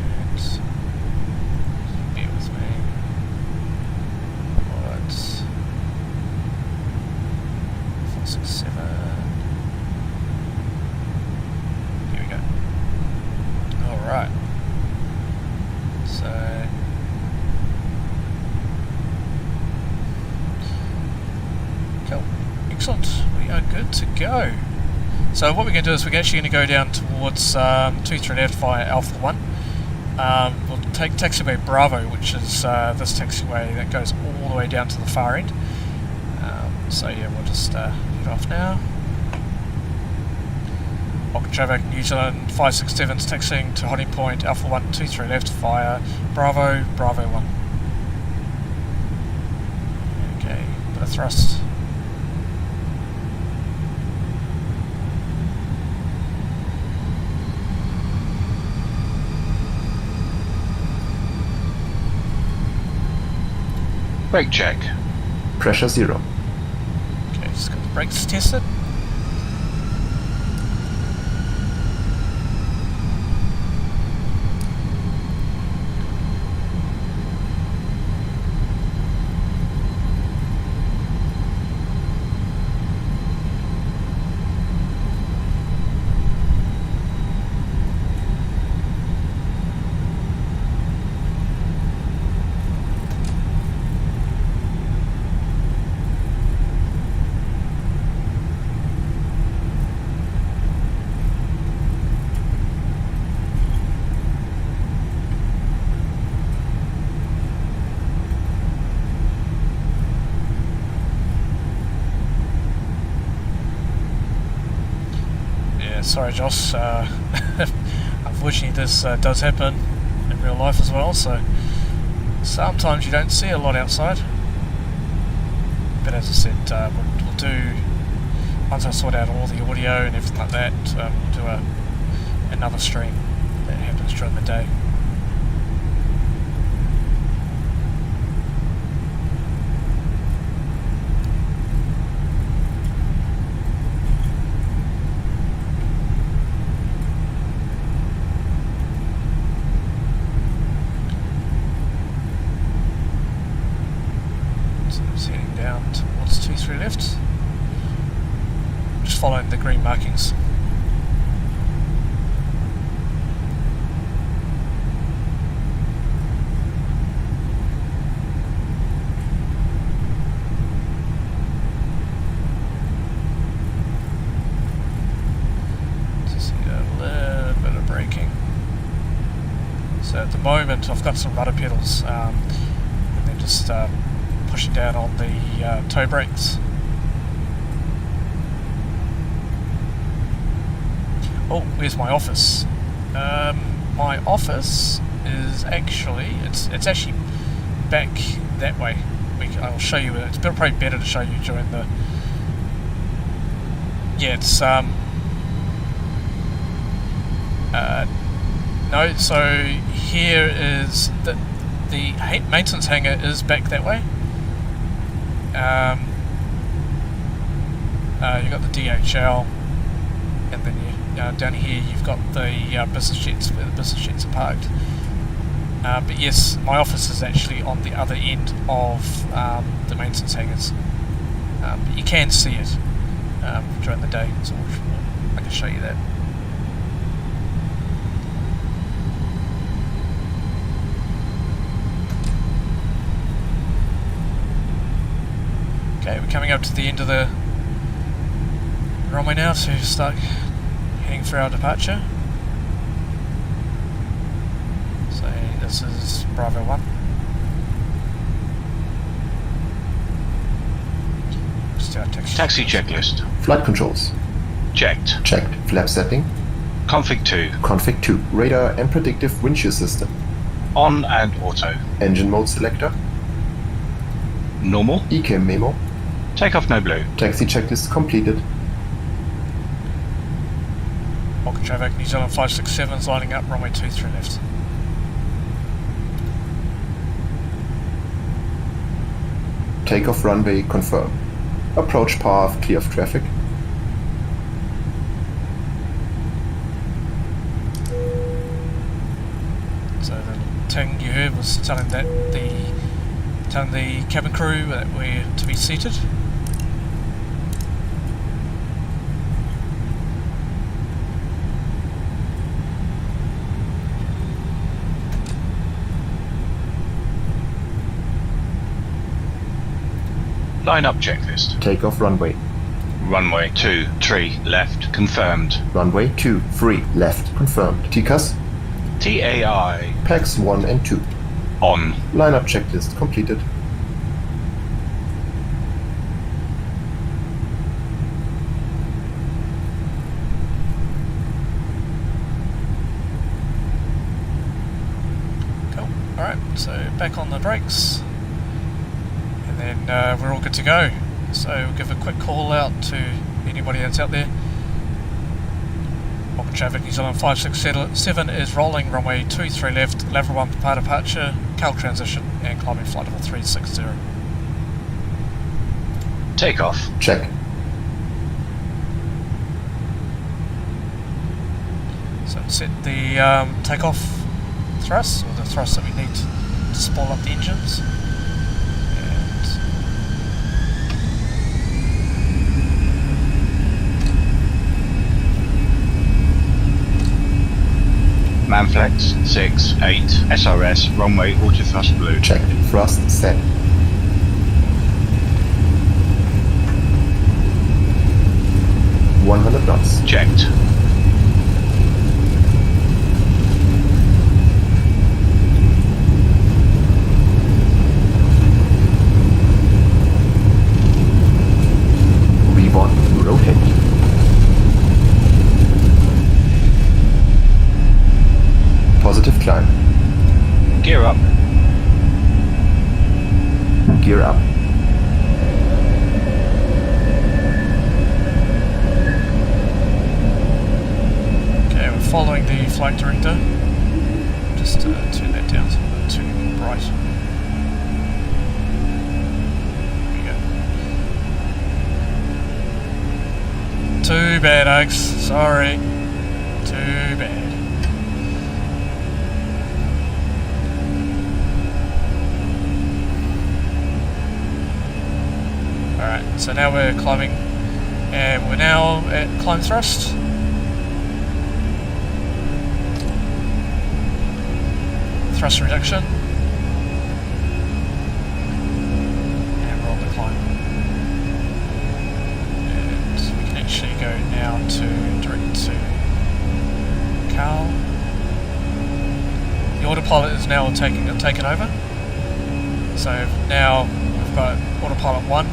Speaker 1: And bear with me. What? 467. Here we go. Alright. So cool. Excellent. We are good to go. So what we're going to do is we're actually going to go down towards 23 left via Alpha 1. We'll take taxiway Bravo, which is this taxiway that goes all the way down to the far end. So yeah, we'll just head off now. Auckland traffic, New Zealand 567 is taxiing to Hottie Point, Alpha 1, 23 left via Bravo, Bravo 1. Okay, bit of thrust.
Speaker 4: Brake check.
Speaker 6: Pressure 0.
Speaker 1: Okay, just got the brakes tested. Sorry, Joss. Unfortunately, this does happen in real life as well, so sometimes you don't see a lot outside. But as I said, we'll do, once I sort out all the audio and everything like that, we'll do another stream that happens during the day. Towards 23 left, just following the green markings. Just need a little bit of braking. So at the moment I've got some rudder pedals, and then just pushing down on the toe brakes. Oh, where's my office? My office is actually, it's actually back that way. I'll show you. It's probably better to show you during the. Yeah, it's no. So here is the maintenance hangar is back that way. you've got the DHL, and then down here you've got the business jets, where the business jets are parked. But yes, my office is actually on the other end of the maintenance hangars. But you can see it during the day, so I can show you that. Okay, we're coming up to the end of the runway now to start heading for our departure. So this is Bravo 1. Let's do our
Speaker 4: Taxi checklist.
Speaker 6: Flight controls.
Speaker 4: Checked.
Speaker 6: Checked. Flap setting.
Speaker 4: Config 2.
Speaker 6: Config 2. Radar and predictive wind shear system.
Speaker 4: On and auto.
Speaker 6: Engine mode selector.
Speaker 4: Normal.
Speaker 6: ECAM memo.
Speaker 4: Takeoff no blue.
Speaker 6: Taxi checklist completed.
Speaker 1: Walker traffic, New Zealand 567 is lining up, runway 23 left.
Speaker 6: Takeoff runway confirmed. Approach path clear of traffic.
Speaker 1: So the ting you heard was telling the cabin crew that we're to be seated.
Speaker 4: Line up checklist.
Speaker 6: Takeoff runway.
Speaker 4: Runway 23 left confirmed.
Speaker 6: Runway 23 left confirmed. TCAS.
Speaker 4: TAI
Speaker 6: PAX 1 and 2.
Speaker 4: on.
Speaker 6: Lineup checklist completed.
Speaker 1: Cool. Alright, so back on the brakes. And then we're all good to go. So we'll give a quick call out to anybody that's out there. Walker traffic, New Zealand 567 is rolling, runway 23 left, level 1 for departure, Cal transition, and climbing flight level 360.
Speaker 4: Takeoff.
Speaker 6: Check.
Speaker 1: So set the takeoff thrust, or the thrust that we need to spool up the engines.
Speaker 4: Manflex 68 SRS runway auto thrust blue.
Speaker 6: Checked. Thrust set. (100 knots).
Speaker 4: Checked.
Speaker 6: V1 rotate. Positive climb.
Speaker 4: Gear up.
Speaker 6: Gear up.
Speaker 1: Okay, we're following the flight director. Just turn that down so it's too bright. There we go. Too bad, Oaks. Sorry. Too bad. Alright, so now we're climbing, and we're now at climb thrust. Thrust reduction. And we're on the climb. And we can actually go now to direct to Cal. The autopilot is now taken over. So now we've got autopilot 1.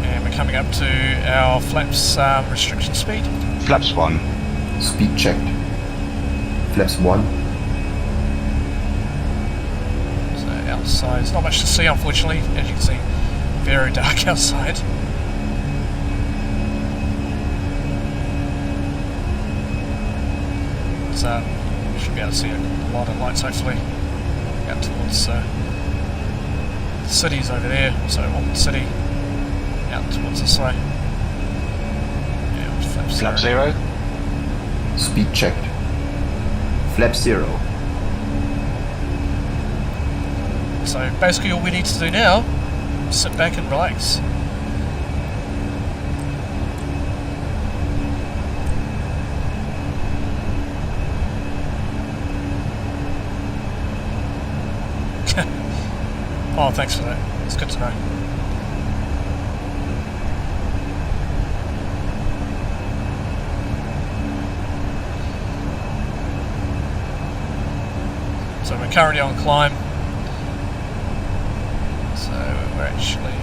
Speaker 1: And we're coming up to our flaps restriction speed.
Speaker 4: Flaps 1.
Speaker 6: Speed checked. Flaps 1.
Speaker 1: So outside, there's not much to see unfortunately, as you can see, very dark outside. So you should be able to see a lot of lights hopefully out towards the cities over there, so Auckland City. out towards this way. Yeah, with
Speaker 4: Flap 0.
Speaker 6: Speed checked. Flap 0.
Speaker 1: So basically all we need to do now is sit back and relax. Oh, thanks for that. It's good to know. So we're currently on climb. So we're actually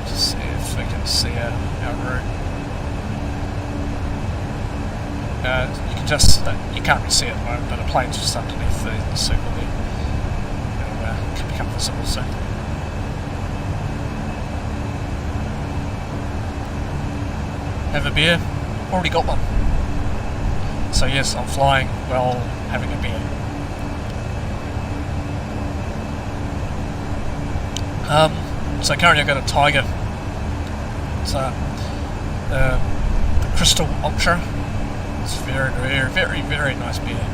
Speaker 1: just see if we can see our route. You can just you can't really see it at the moment, but a plane's just underneath the circle there. It'll can become visible soon. Have a beer? Already got one. So yes, I'm flying while having a beer. So currently I've got a Tiger. It's the Crystal Ultra. It's very, very, very, very nice beer.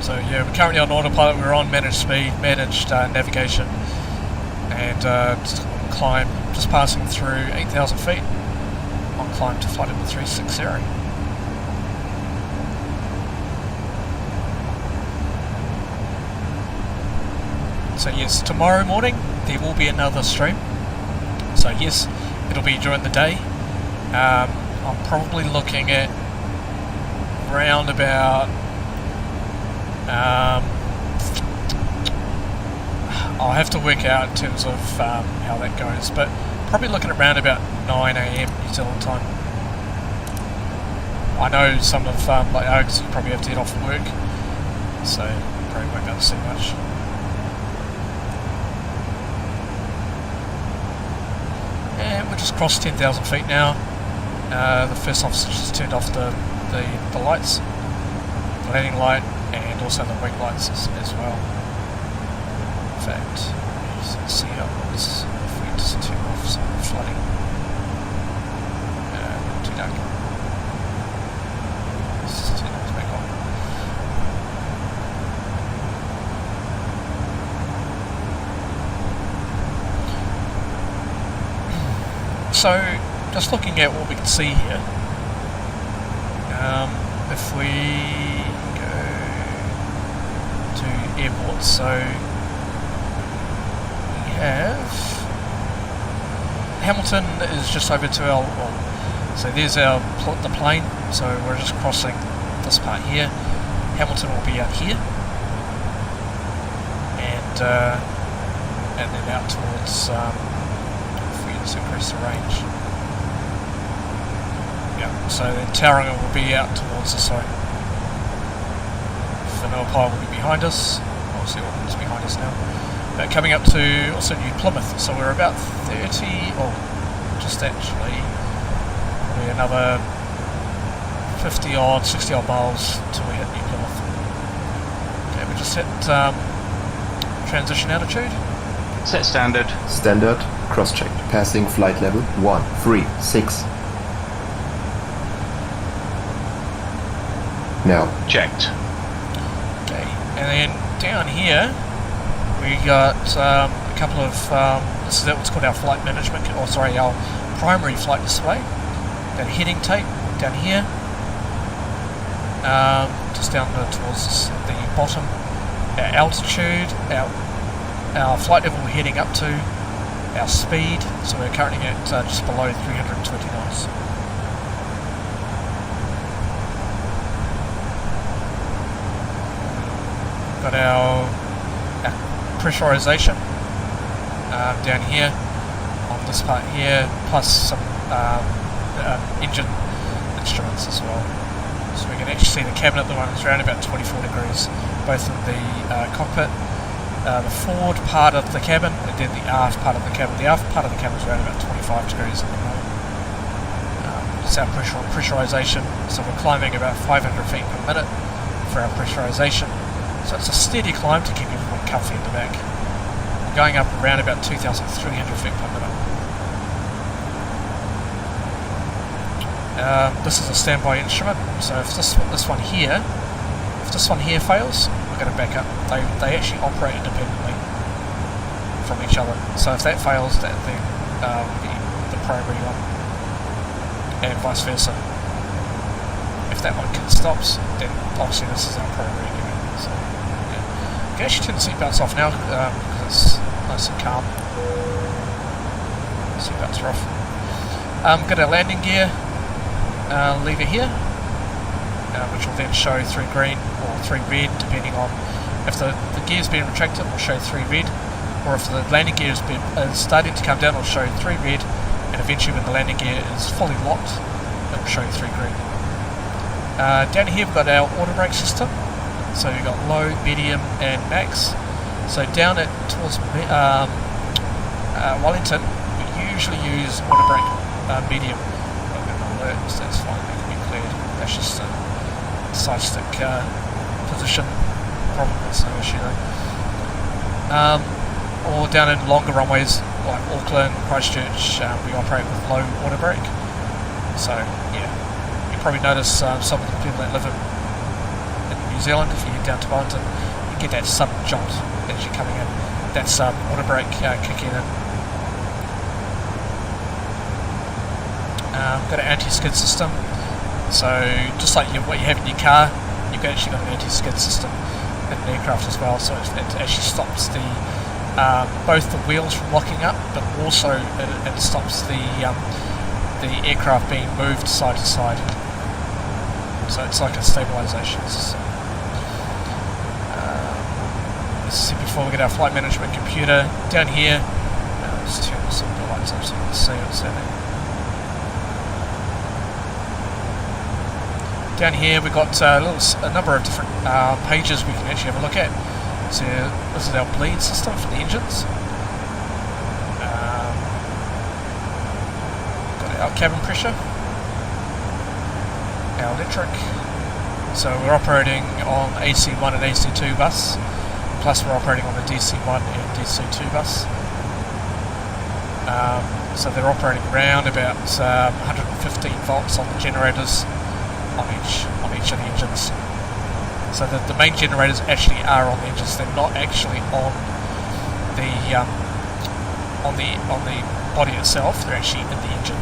Speaker 1: So yeah, we're currently on autopilot. We're on managed speed, managed navigation, and just on climb, just passing through 8,000 feet on climb to flight level 360. So yes, tomorrow morning there will be another stream. So yes, it'll be during the day. I'm probably looking at round about I'll have to work out in terms of how that goes, but probably looking at around about 9 AM New Zealand time. I know some of like Oaks, you probably have to head off work, so probably won't be able to see much. And we just crossed 10,000 feet now. The first officer just turned off the lights, the landing light, and also the wing lights as well. In fact, you can see how it looks if we just turn off some of the flooding. Not too dark. Let's just turn those back on. So, just looking at what we can see here, if we go to airports, so we have Hamilton is just over to our, so there's the plane, so we're just crossing this part here. Hamilton will be out here, and then out towards, if we just increase the range. So then Tauranga will be out towards this way. Whenuapai will be behind us. Obviously Auckland's behind us now. But coming up to also New Plymouth, so we're about 30, or just actually probably another 50 odd, 60 odd miles till we hit New Plymouth. Okay, we just hit transition altitude.
Speaker 4: Set standard.
Speaker 6: Standard. Cross-checked. Passing flight level 136. Now.
Speaker 4: Checked.
Speaker 1: Okay, and then down here we got a couple of, this is what's called our flight management, or sorry, our primary flight display. That heading tape down here, just down towards the bottom. Our altitude, our flight level we're heading up to, our speed, so we're currently at just below 320 knots. Got our pressurization down here on this part here, plus some engine instruments as well. So we can actually see the cabin at the moment is around about 24 degrees, both in the cockpit the forward part of the cabin and then the aft part of the cabin. The aft part of the cabin is around about 25 degrees at the moment. It's our pressurization, so we're climbing about 500 feet per minute for our pressurization. So it's a steady climb to keep everyone comfy in the back. We're going up around about 2,300 feet per minute. This is a standby instrument, so if this one here fails, we're going to back up. They actually operate independently from each other. So if that fails, that then will be the primary one, and vice versa. If that one stops, then obviously this is our primary again. So yeah, you can actually turn the seatbelts off now because it's nice and calm. Seatbelts are off. Got our landing gear lever here, which will then show 3 green or 3 red, depending on if the gear's been retracted, it will show 3 red, or if the landing gear is starting to come down, it will show 3 red, and eventually when the landing gear is fully locked, it will show 3 green. Down here we've got our auto brake system, so we've got low, medium and max. So down at towards Wellington, we usually use auto brake medium. So that's fine, that can be cleared. That's just a side stick position problem, that's no issue though. Or down in longer runways like Auckland, Christchurch, we operate with low auto brake. So yeah, you probably notice some of the people that live in New Zealand, if you head down to Wellington, you get that sudden jolt as you're coming in. That's auto brake kicking in. Got an anti-skid system, so just like what you have in your car, you've actually got an anti-skid system in an aircraft as well, so it actually stops the both the wheels from locking up, but also it stops the aircraft being moved side to side, so it's like a stabilisation system. Let's see, before we get our flight management computer down here, let's turn some of the lights up so you can see what's happening. Down here we've got a number of different pages we can actually have a look at. So this is our bleed system for the engines. Got our cabin pressure, our electric. So we're operating on AC1 and AC2 bus, plus we're operating on the DC1 and DC2 bus. So they're operating around about 115 volts on the generators on each of the engines. So the main generators actually are on the engines. They're not actually on the body itself. They're actually in the engine.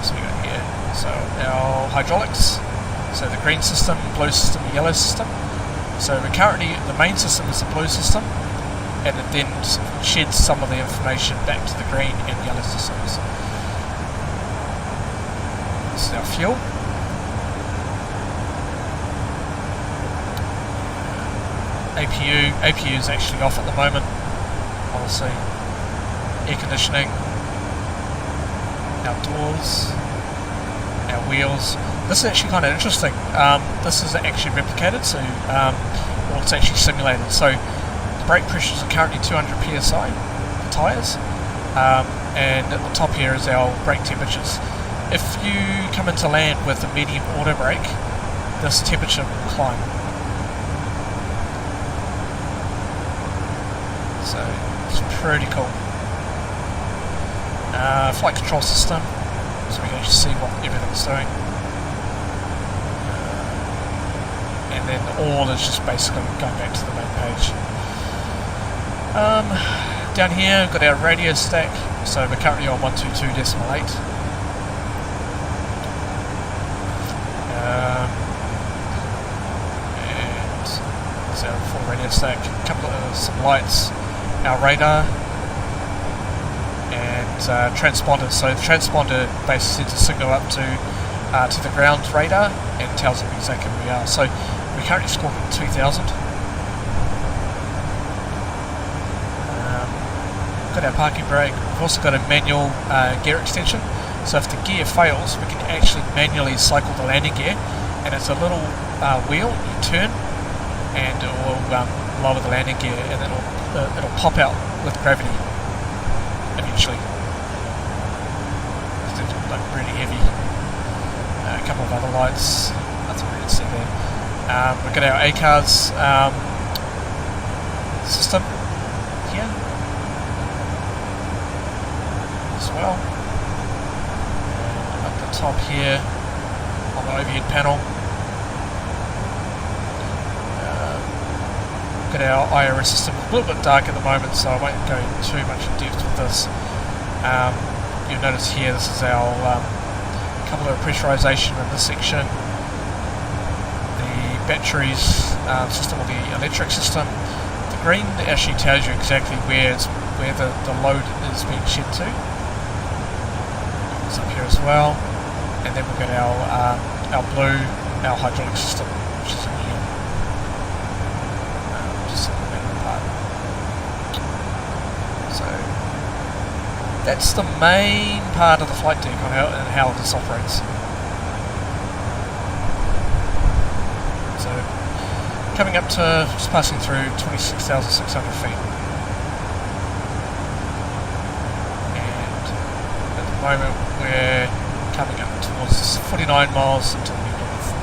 Speaker 1: So we got here. So our hydraulics. So the green system, blue system, the yellow system. So we're currently the main system is the blue system, and it then sheds some of the information back to the green and yellow systems. This is our fuel. APU is actually off at the moment, honestly. Air conditioning, our doors, our wheels. This is actually kind of interesting. This is actually replicated, so or it's actually simulated. So the brake pressures are currently 200 psi for tyres, and at the top here is our brake temperatures. If you come into land with a medium auto brake, this temperature will climb. So it's pretty cool. Flight control system, so we can actually see what everything's doing. And then all is just basically going back to the main page. Down here we've got our radio stack, so we're currently on 122.8. And so our full radio stack, a couple of some lights, our radar, and transponder. So the transponder basically sends a signal up to the ground radar and tells them exactly where we are. So we're currently squawking 2000. Got our parking brake. We've also got a manual gear extension. So if the gear fails, we can actually manually cycle the landing gear, and it's a little wheel you turn, and it will lower the landing gear, and then it'll pop out with gravity eventually. It's like really heavy. A couple of other lights, nothing really to see there. We've got our ACARS system here as well. Up the top here on the overhead panel, we've got our IRS system. It's a little bit dark at the moment, so I won't go too much in depth with this. You'll notice here this is our coupler pressurization in this section, the batteries system, or the electric system. The green actually tells you exactly where the load is being shed to. It's up here as well, and then we've got our blue, our hydraulic system, which is in here. Just in the middle part. So that's the main part of the flight deck on how this operates. So coming up to, just passing through 26,600 feet. And at the moment we're coming up towards 49 miles into New Plymouth.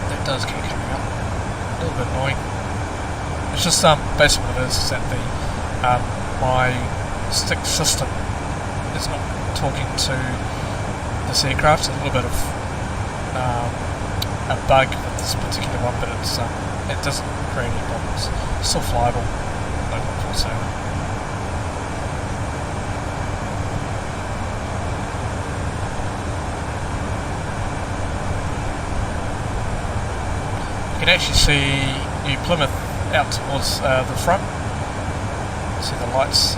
Speaker 1: That does keep coming up. A little bit annoying. It's just basically what it is that the my stick system is not talking to this aircraft. It's a little bit of a bug with this particular one, but it doesn't create any problems. It's still flyable, no problems whatsoever. You can actually see New Plymouth out towards the front. See the lights.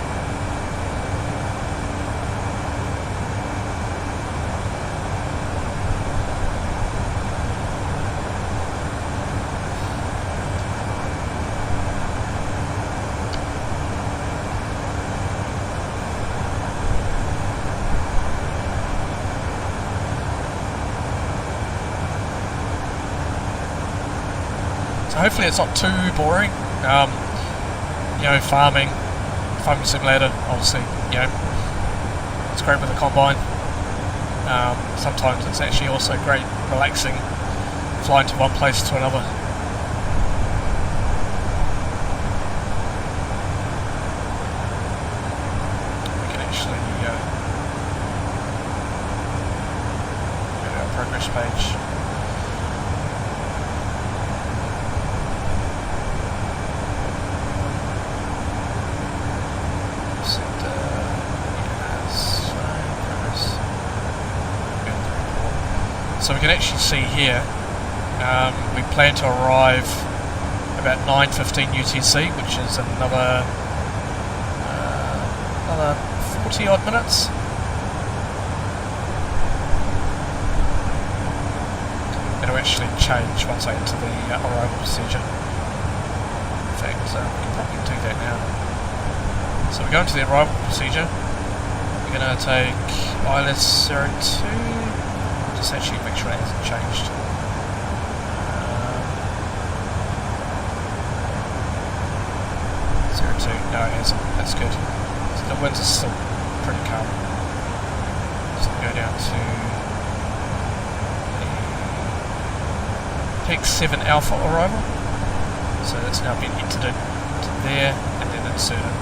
Speaker 1: So hopefully it's not too boring. You know, farming simulator, obviously, you know, it's great with a combine. Sometimes it's actually also great relaxing, flying to one place to another. We can actually go to our progress page. So we can actually see here, we plan to arrive about 9:15 UTC, which is another 40 odd minutes. It'll actually change once I enter the arrival procedure. In fact, we can probably do that now. So we're going to the arrival procedure. We're going to take ILS 02. Just actually make sure it hasn't changed. 02, no it hasn't, that's good. So the winds are still pretty calm. So we'll go down to the peak 7 Alpha arrival. So that's now been entered into there and then inserted.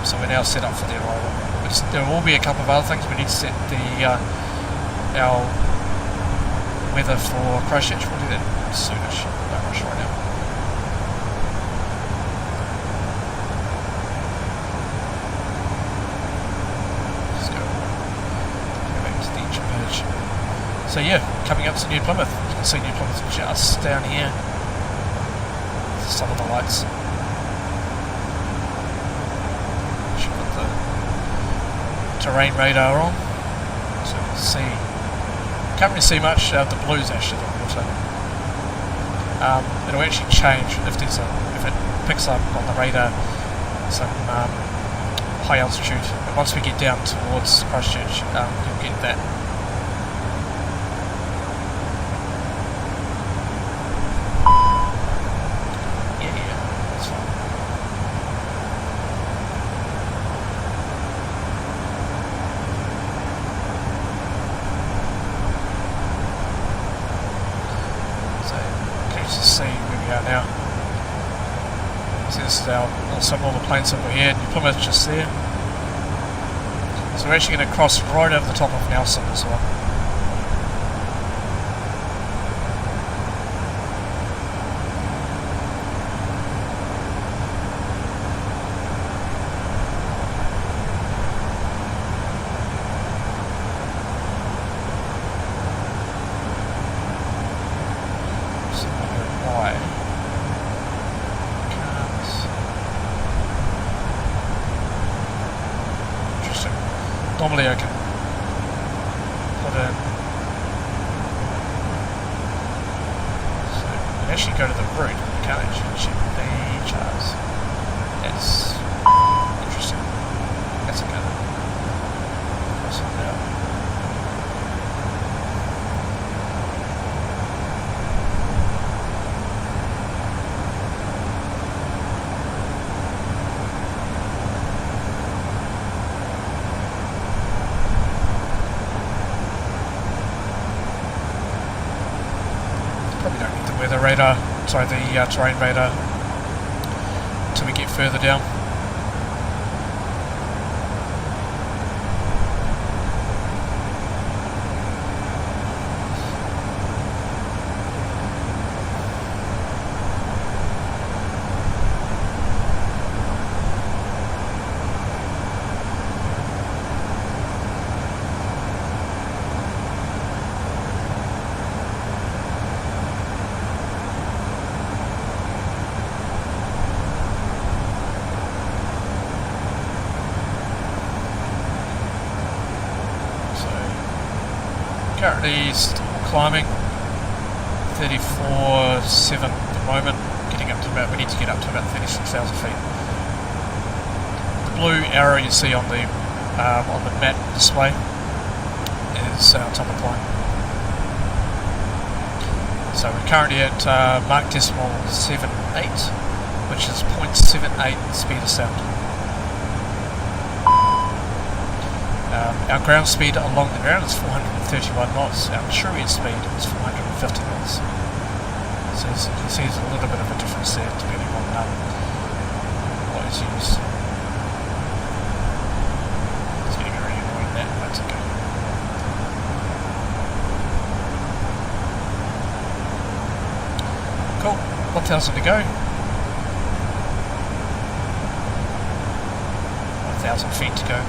Speaker 1: So we're now set up for the arrival. There will be a couple of other things. We need to set our weather for Christchurch. We'll do that soonish. No rush right now. Let's go back to the engine page. So yeah, coming up to New Plymouth. You can see New Plymouth just down here. Some of the lights. Terrain radar on, so you can see, can't really see much. The blue's actually the water. it'll actually change if it picks up on the radar some high altitude. And once we get down towards Christchurch, you'll get that. Yeah, that's fine. So, can you just see where we are now? So this is some of the planes that we're here, and Plymouth just there. So we're actually going to cross right over the top of Nelson as well. So we're going wide. Normally I can put in, so we can actually go to the route, we can't actually check the charts. That's interesting. That's a good cross it out. Probably don't need the weather radar, sorry, the terrain radar until we get further down. Currently still climbing, 34.7 at the moment, getting up to about, we need to get up to about 36,000 feet. The blue arrow you see on the map display is our top of climb. So we're currently at Mach decimal 78, which is 0.78 speed of sound. Our ground speed along the ground is 431 knots. Our cruise speed is 450 knots. So as you can see, there's a little bit of a difference there depending on what is used. It's getting really annoying that, but that's okay. Cool, 1,000 to go. 1,000 feet to go.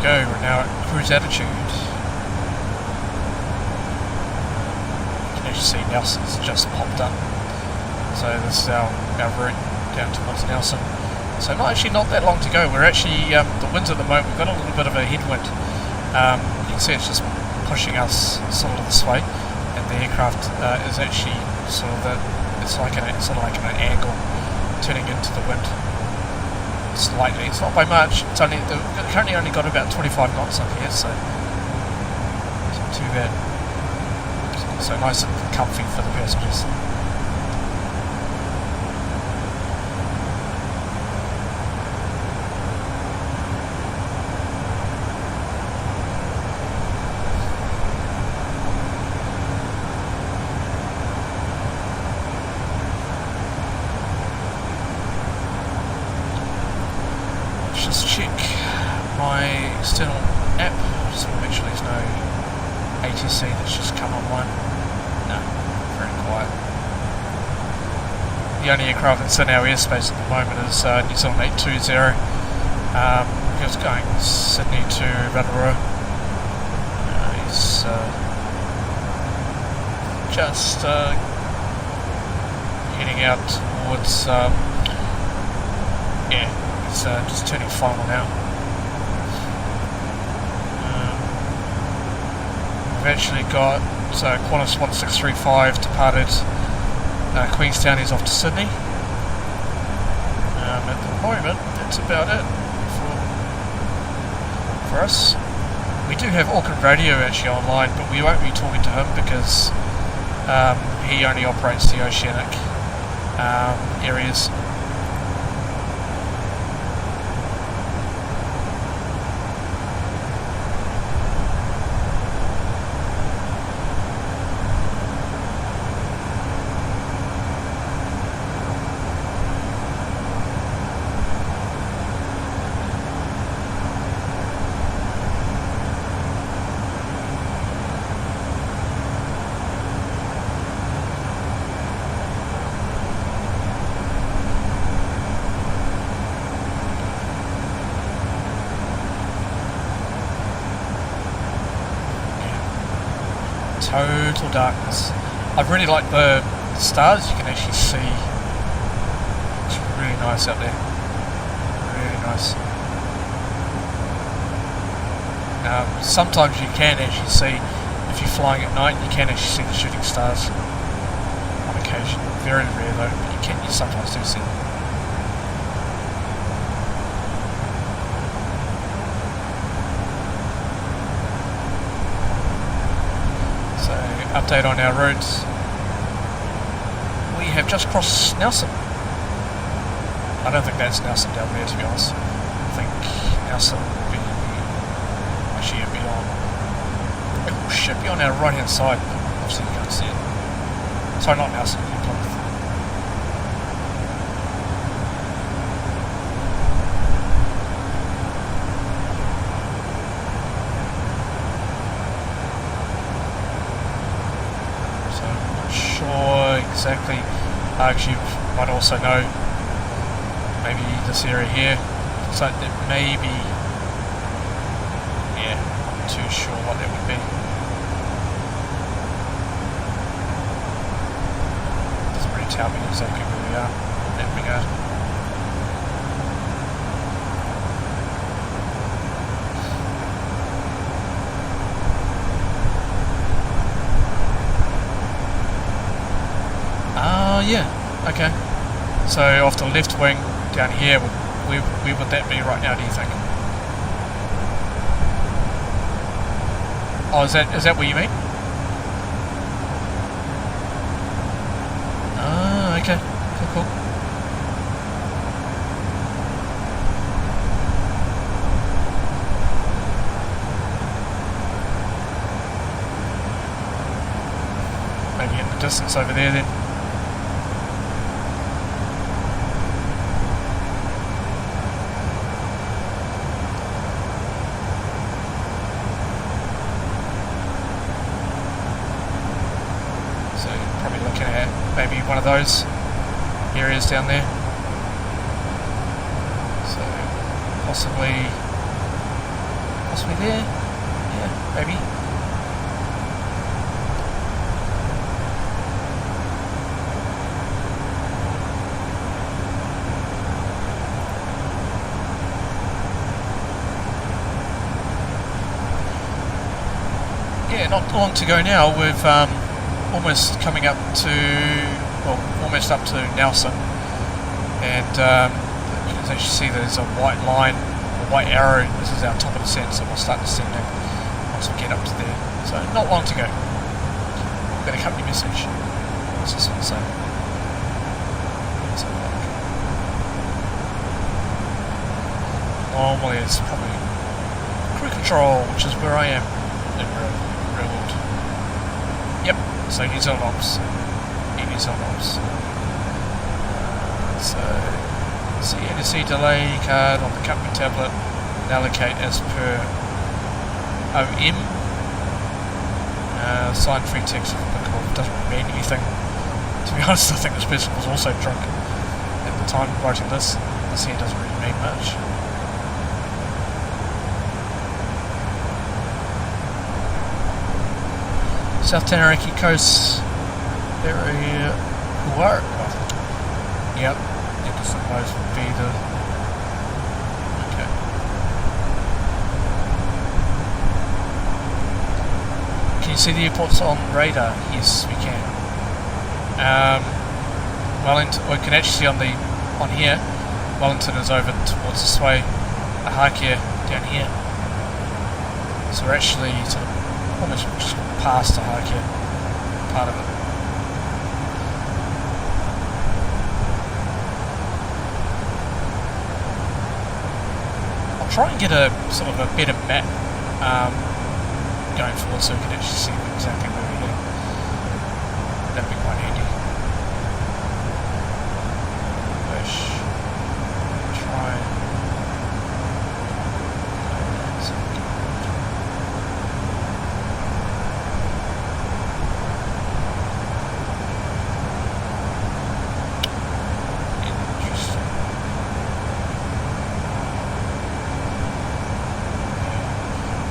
Speaker 1: Go, we're now at cruise altitude. You can actually see Nelson's just popped up. So this is our route down towards Nelson. So not that long to go. We're actually, the winds at the moment, we've got a little bit of a headwind. You can see it's just pushing us sort of this way, and the aircraft is actually sort of it's like an angle turning into the wind. Slightly, it's not by much. It's only currently only got about 25 knots up here, so it's not too bad. So nice and comfy for the passengers. my external app. Just want to make sure there's no ATC that's just come online. No, very quiet. The only aircraft that's in our airspace at the moment is New Zealand 820. It's going Sydney to Rotorua. He's just heading out towards, he's just turning final now. We've actually got Qantas 1635 departed Queenstown. He's off to Sydney. At the moment, that's about it for us. We do have Auckland Radio actually online, but we won't be talking to him because he only operates the oceanic areas. Total darkness. I really like the stars. You can actually see. It's really nice out there. Really nice. Sometimes you can actually see, if you're flying at night, you can actually see the shooting stars on occasion. Very rare though, but you sometimes do see them. Update on our roads. We have just crossed Nelson. I don't think that's Nelson down there, to be honest. I think Nelson will be actually it'll be on. It should be on our right hand side, but obviously you can't see it. Sorry, not Nelson, Plymouth. Exactly. Actually, you might also know maybe this area here. Looks like that maybe, yeah, I'm not too sure what that would be. Doesn't really tell me exactly where we are in that regard. Yeah, okay. So off the left wing down here, where would that be right now, do you think? Oh, is that what you mean? Ah, okay. Cool. Maybe in the distance over there then. One of those areas down there, so possibly there, yeah, maybe. Yeah, not long to go now. We've almost coming up to. Well, almost up to Nelson, and you can actually see there's a white line, a white arrow. This is our top of the descent, so we'll start descending once we get up to there. So not long to go. We've got a company message. What's this one say? Let's have a look. Normally it's probably crew control, which is where I am in real world. Yep, so New Zealand Ops. Sometimes. So, see NSC delay card on the company tablet. allocate as per OM. Sign free text if applicable. Doesn't really mean anything. To be honest, I think this person was also drunk at the time of writing this. This here doesn't really mean much. South Taranaki Coast area. What? Yep, it I suppose would be the. Okay. Can you see the airports on radar? Yes, we can. Wellington, we can actually see on here. Wellington is over towards this way. Ahakia down here. So we're actually sort of almost just past Ahakia, part of it. I'll try and get a sort of a better map going forward so we can actually see exactly where we're heading. That'd be quite handy. Try. Interesting.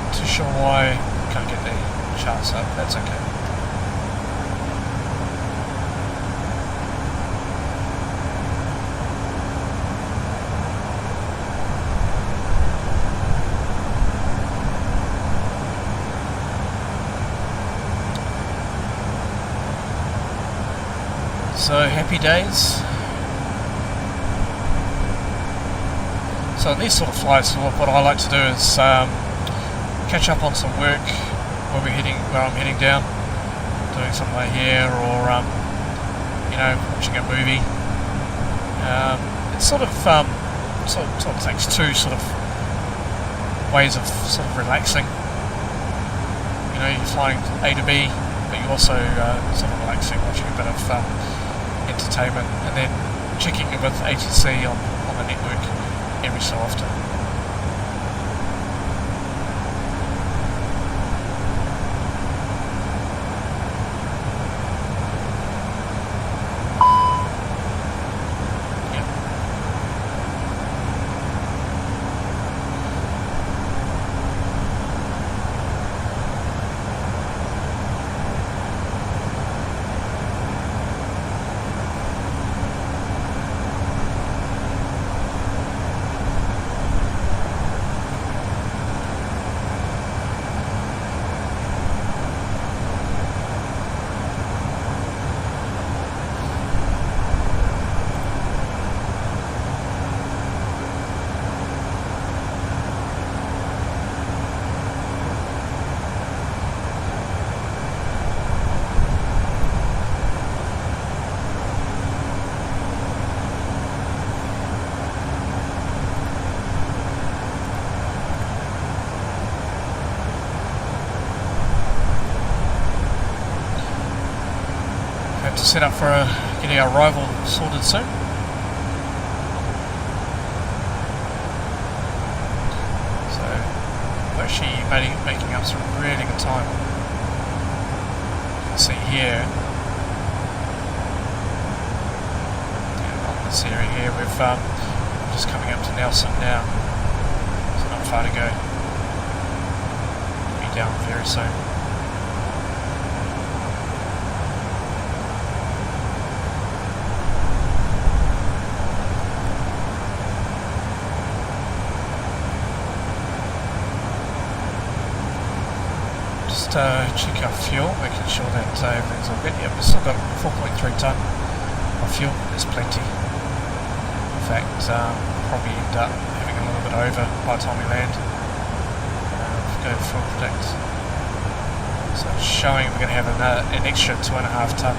Speaker 1: Not too sure why I can't get the charts up. That's okay. So happy days. So these sort of flights, what I like to do is catch up on some work where I'm heading down, doing something like here, or you know, watching a movie. It sort of takes two sort of ways of sort of relaxing. You know, you're flying A to B, but you're also sort of relaxing, watching a bit of entertainment, and then checking in with ATC on the network every so often. To set up for getting our arrival sorted soon. So we're actually making up some really good time. You can see here on this area here we've just coming up to Nelson now. So not far to go. We'll be down very soon. Check our fuel, making sure that everything's all good. Yep, we've still got 4.3 tonne of fuel. There's plenty. In fact, probably end up having a little bit over by the time we land. Go full predict. So it's showing we're going to have an extra 2.5 tonne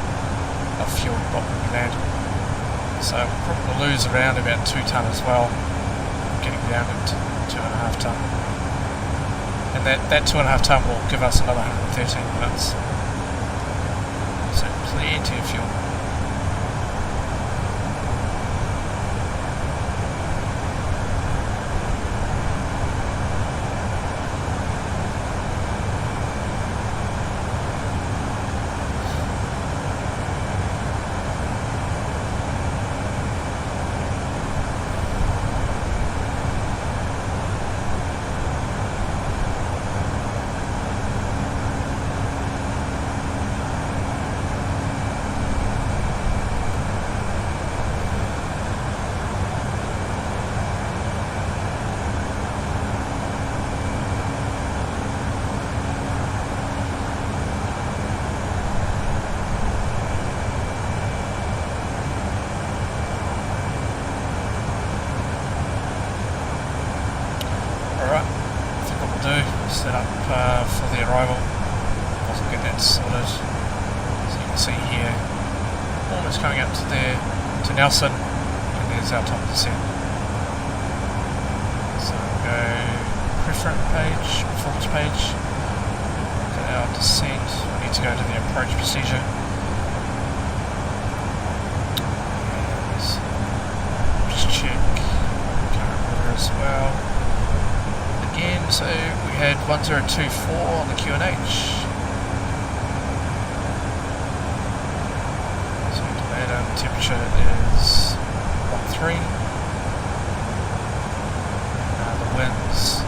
Speaker 1: of fuel when we land. So we'll lose around about 2 tonne as well, getting down to 2.5 tonne. And that 2.5 tonne will give us another 113 minutes. So plenty of fuel. will do. Set up for the arrival. Also get that sorted. So you can see here, almost coming up to there, to Nelson, and there's our top descent. So we'll go preference page, performance page. Look at our descent. We need to go to the approach procedure. And just check current order as well. Again, so we had 1024 on the QNH. So temperature is 13. The winds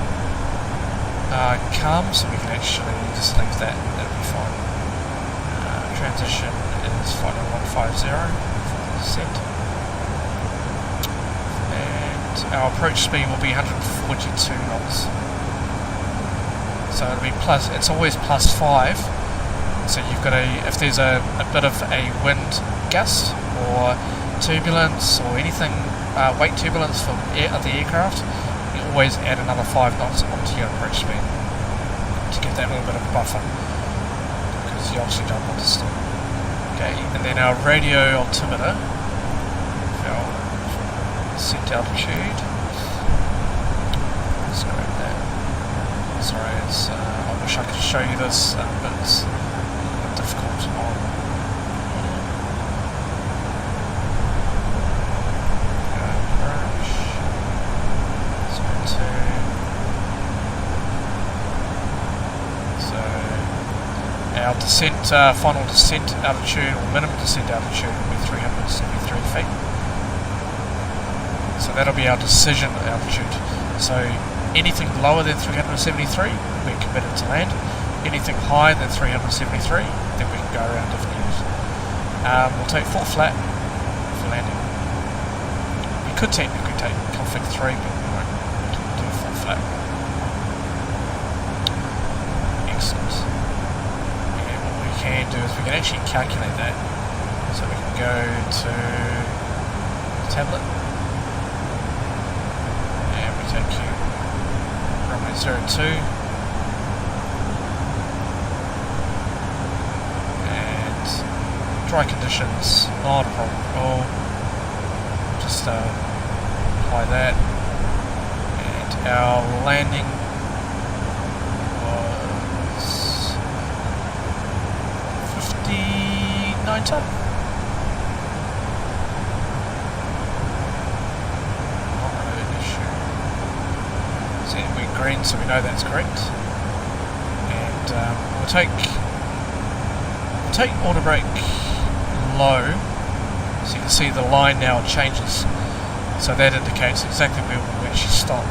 Speaker 1: are calm, so we can actually just leave that. That'll be fine. Transition is 5150 set. And our approach speed will be 142 knots. So it'll be plus. It's always +5. So you've got if there's a bit of a wind gust or turbulence or anything, weight turbulence from the aircraft, you always add another 5 knots onto your approach speed to give that little bit of buffer, because you obviously don't want to stop. Okay, and then our radio altimeter, our set altitude. Let's grab that. Sorry, I wish I could show you this, but it's difficult on. Our descent, final descent altitude, or minimum descent altitude, will be 373 feet. So that'll be our decision altitude. So anything lower than 373, we're committed to land. Anything higher than 373, then we can go around different areas. We'll take full flat for landing. We could technically take config 3, but we won't do full flat. Excellent. Can do is we can actually calculate that. So we can go to the tablet and we take runway 02 and dry conditions, not a problem at all. Just apply that, and our landing was 59 ton. Not really an issue. So we're green, so we know that's correct. And we'll take auto brake low, so you can see the line now changes. So that indicates exactly where we'll actually stop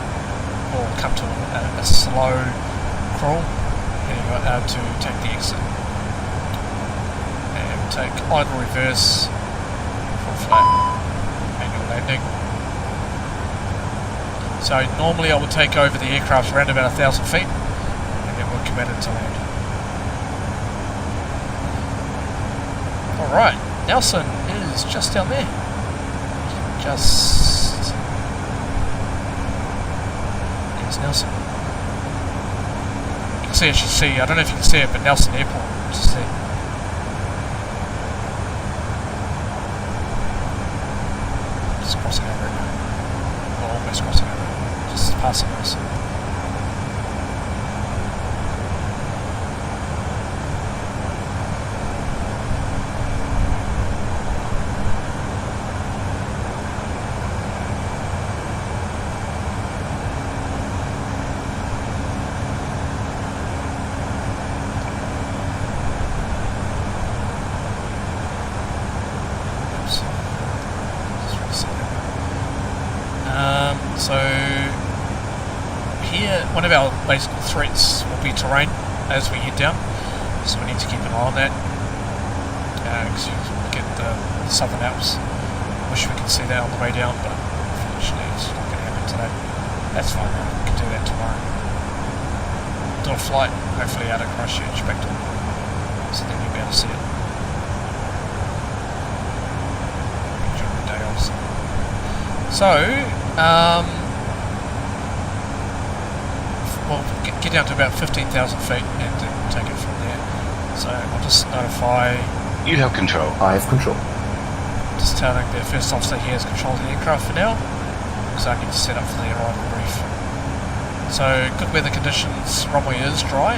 Speaker 1: or come to a slow crawl, and to take the exit. Take idle reverse, full flat, manual landing. So normally I would take over the aircraft around about 1,000 feet, and then we're committed to land. Alright, Nelson is just down there. There's Nelson. You can see, I don't know if you can see it, but Nelson Airport, just there. Crossing over it now. Or almost crossing over it. Just passing us. So here, one of our basic threats will be terrain as we head down, so we need to keep an eye on that, because you get the Southern Alps. Wish we could see that on the way down, but unfortunately it's not going to happen today. That's fine, we can do that tomorrow. Do a flight, hopefully out of Christchurch back to so then you'll be able to see it. During the day also. So, we'll get down to about 15,000 feet and then take it from there. So I'll just notify.
Speaker 4: You have control.
Speaker 6: I have control.
Speaker 1: Just telling the first officer he has control of the aircraft for now, so I need to set up for the arrival brief. So good weather conditions. Runway is dry.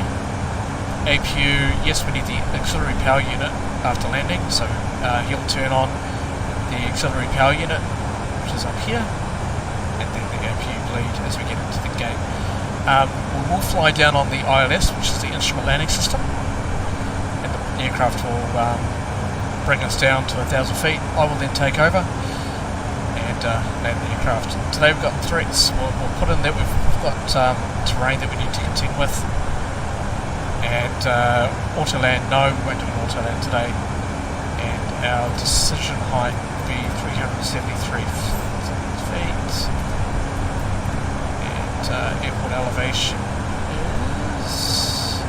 Speaker 1: APU, yes, we need the auxiliary power unit after landing, so he'll turn on the auxiliary power unit, which is up here, and then the APU bleed as we get into the gate. We will fly down on the ILS, which is the instrument landing system, and the aircraft will bring us down to 1,000 feet. I will then take over and land the aircraft. Today we've got threats. We'll put in that we've got terrain that we need to contend with, and auto land, no, we won't do an auto land today, and our decision height will be 373 feet. Airport elevation is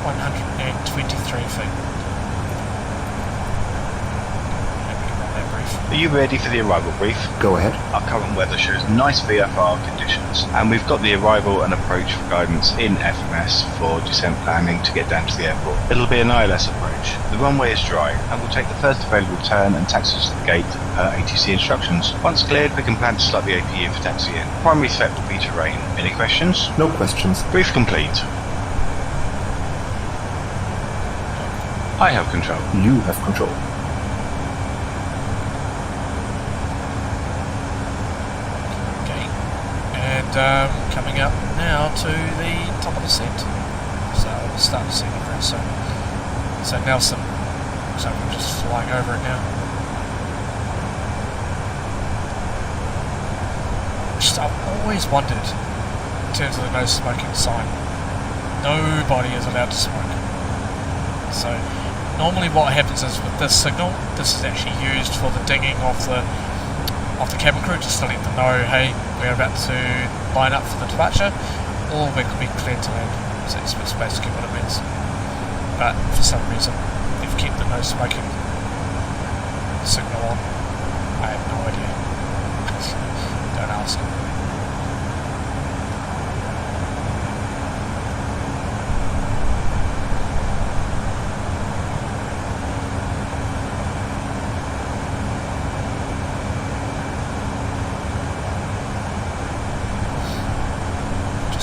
Speaker 1: 123 feet.
Speaker 4: Are you ready for the arrival brief?
Speaker 6: Go ahead.
Speaker 4: Our current weather shows nice VFR conditions, and we've got the arrival and approach guidance in FMS for descent planning to get down to the airport. It'll be an ILS approach. The runway is dry, and we'll take the first available turn and taxi to the gate per ATC instructions. Once cleared, we can plan to slot the APU for taxi in. Primary threat will be terrain. Any questions?
Speaker 6: No questions.
Speaker 4: Brief complete. I have control.
Speaker 6: You have control.
Speaker 1: Coming up now to the top of the set, so we'll start descending very soon. So Nelson, so we're just flying over it now. Just, I've always wondered in terms of the no smoking sign. Nobody is allowed to smoke. So normally what happens is with this signal, this is actually used for the dinging of the cabin crew, just to let them know, hey, we're about to line up for the departure, or we could be cleared to land. So that's basically what it means. But for some reason, they've kept the no smoking signal on. I have no idea. Don't ask.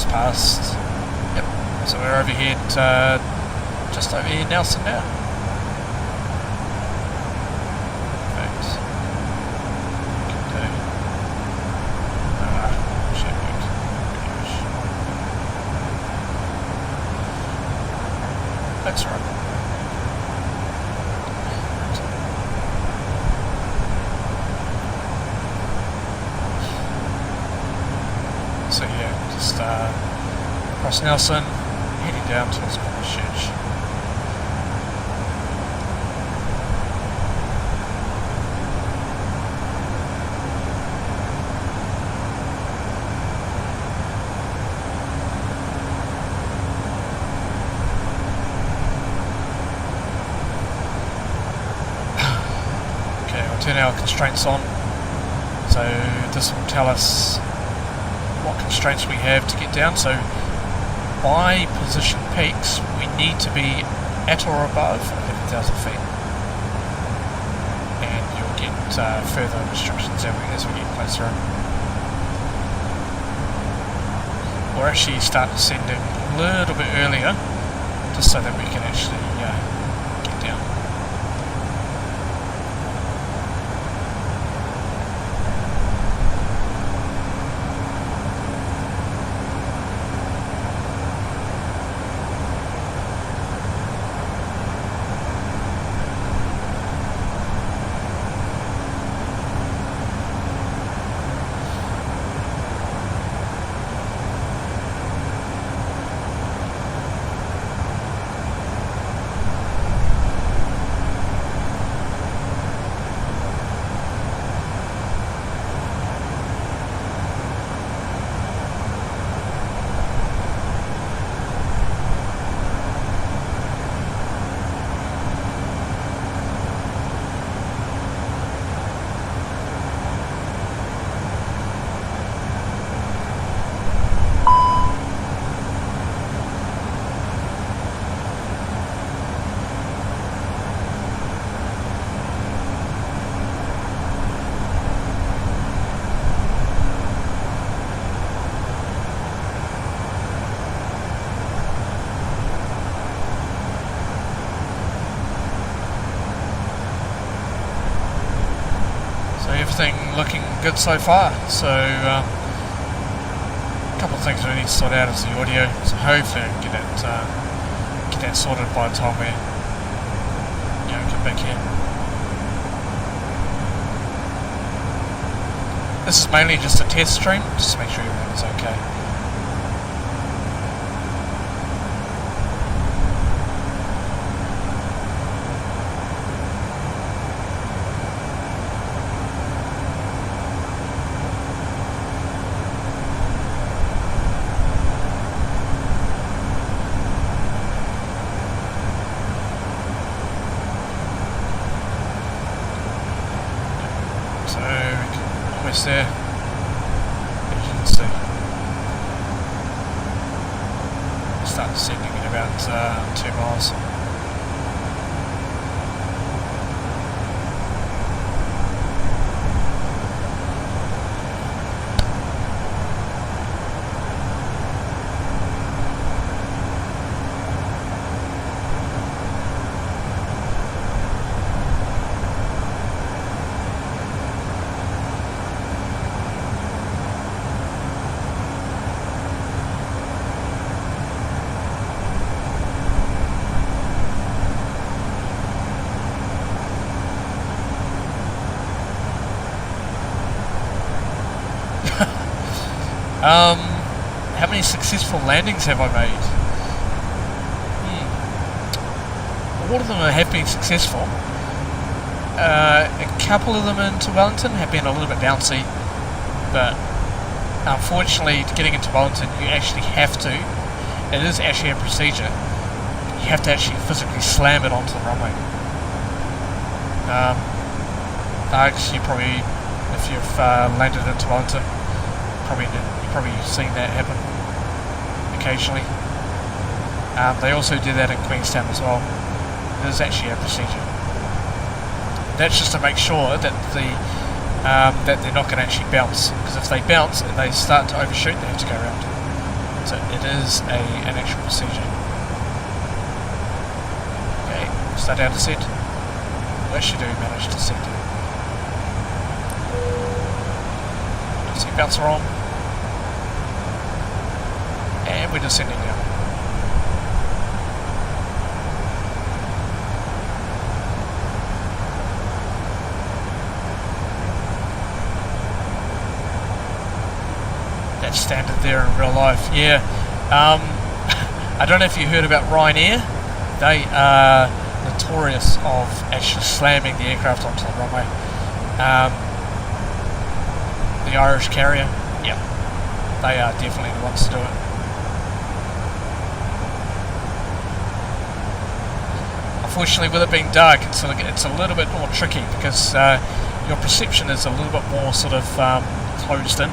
Speaker 1: Past. Yep. So we're over here at just over here, Nelson now. Perfect. Okay. That's right. So yeah, just across Nelson, heading down towards Christchurch. Okay, I'll turn our constraints on. So this will tell us what constraints we have to get down. So by position peaks, we need to be at or above 11,000 feet, and you'll get further restrictions as we get closer in. We'll actually start descending a little bit earlier, just so that we can actually get down. looking good so far. So a couple of things we need to sort out is the audio. So hopefully I can get that sorted by the time we come back here. This is mainly just a test stream, just to make sure everything's okay. There, as you can see, start descending in about 2 miles. How many successful landings have I made? All of them have been successful. A couple of them into Wellington have been a little bit bouncy, but unfortunately getting into Wellington you actually have to, it is actually a procedure, you have to actually physically slam it onto the runway. You probably, if you've landed into Wellington, you've probably seen that happen occasionally. They also do that in Queenstown as well. It is actually a procedure. That's just to make sure that that they're not going to actually bounce, because if they bounce and they start to overshoot, they have to go around. So it is an actual procedure. Okay, start down descent. We actually do manage to descend. See, bouncer on, and we're descending now. That's standard there in real life. Yeah. I don't know if you heard about Ryanair. They are notorious of actually slamming the aircraft onto the runway. The Irish carrier, yeah, they are definitely the ones to do it. Unfortunately, with it being dark, it's a little bit more tricky, because your perception is a little bit more sort of closed in.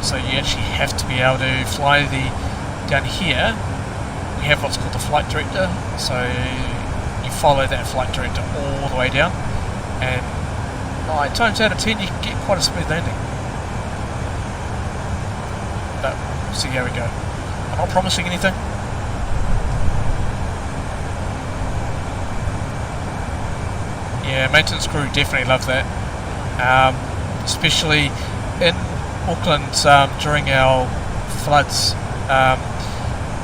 Speaker 1: So you actually have to be able to fly down here. We have what's called the flight director, so you follow that flight director all the way down, and 9 times out of 10 you can get quite a smooth landing. But we'll see how we go. I'm not promising anything. Yeah, maintenance crew definitely love that. Especially in Auckland during our floods.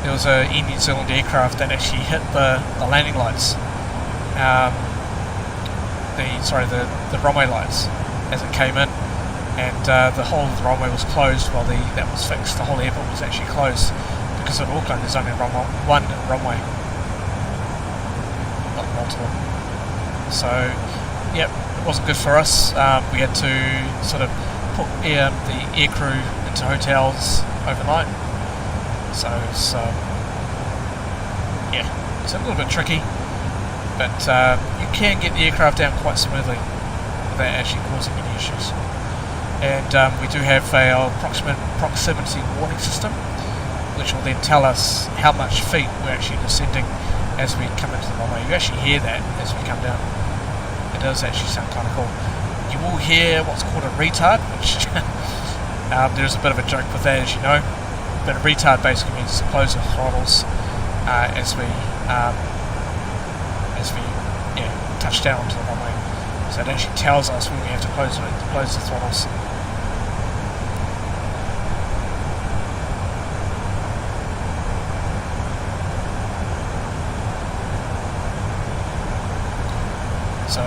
Speaker 1: There was a Air New Zealand aircraft that actually hit the landing lights. The runway lights as it came in, and the whole of the runway was closed while that was fixed. The whole airport was actually closed, because in Auckland there's only one runway, not multiple. So, yep, it wasn't good for us. We had to sort of put the air crew into hotels overnight. So it's it's a little bit tricky. But you can get the aircraft down quite smoothly without actually causing any issues. And we do have our proximity warning system, which will then tell us how much feet we're actually descending as we come into the runway. You actually hear that as we come down. It does actually sound kind of cool. You will hear what's called a retard, which there's a bit of a joke with that, as you know. But a retard basically means to close the throttles as we touch down onto the runway. So it actually tells us when we have to close the throttles. So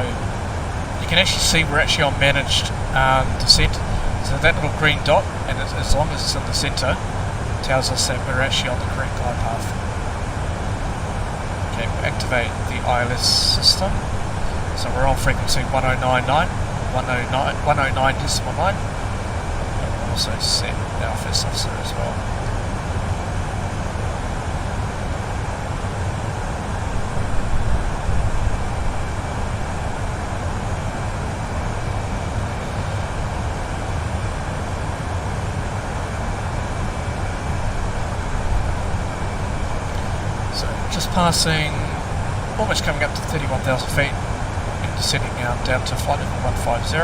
Speaker 1: you can actually see we're actually on managed descent. So that little green dot, and as long as it's in the centre, tells us that we're actually on the correct glide path. Okay, we'll activate the ILS system. So we're on frequency 1099, 109.9. And we'll also set our first officer as well. Just passing, almost coming up to 31,000 feet and descending down to flight level 150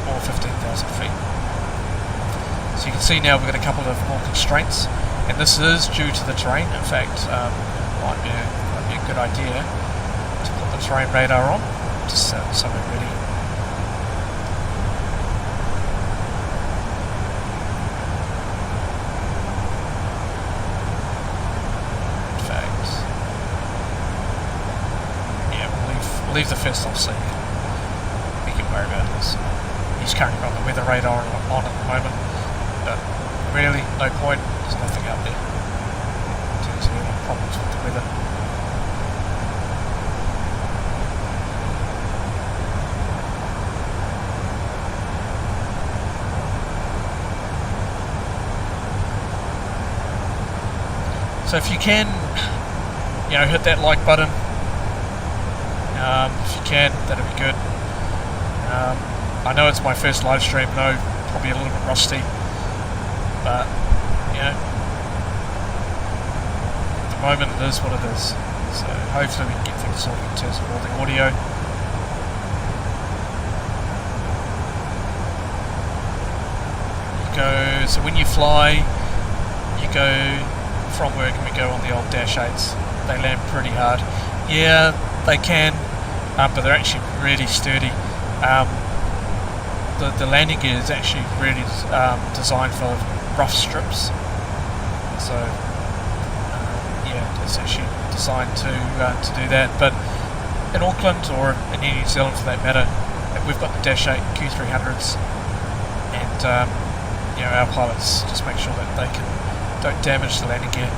Speaker 1: or 15,000 feet. So you can see now we've got a couple of more constraints, and this is due to the terrain. In fact, might be a good idea to put the terrain radar on, just so we're ready. Leave the first officer. We can worry about this. He's currently got the weather radar on at the moment, but really, no point. There's nothing out there in terms of any problems with the weather. So if you can, hit that like button. If you can, that'd be good. I know it's my first live stream, probably a little bit rusty, but at the moment it is what it is. So hopefully we can get things sorted in terms of all the audio. So when you fly, you go from work and we go on the old Dash 8s. They land pretty hard. Yeah, they can. But they're actually really sturdy. The landing gear is actually really designed for rough strips. So it's actually designed to do that. But in Auckland or in New Zealand for that matter, we've got the Dash 8 Q300s, and our pilots just make sure that they don't damage the landing gear.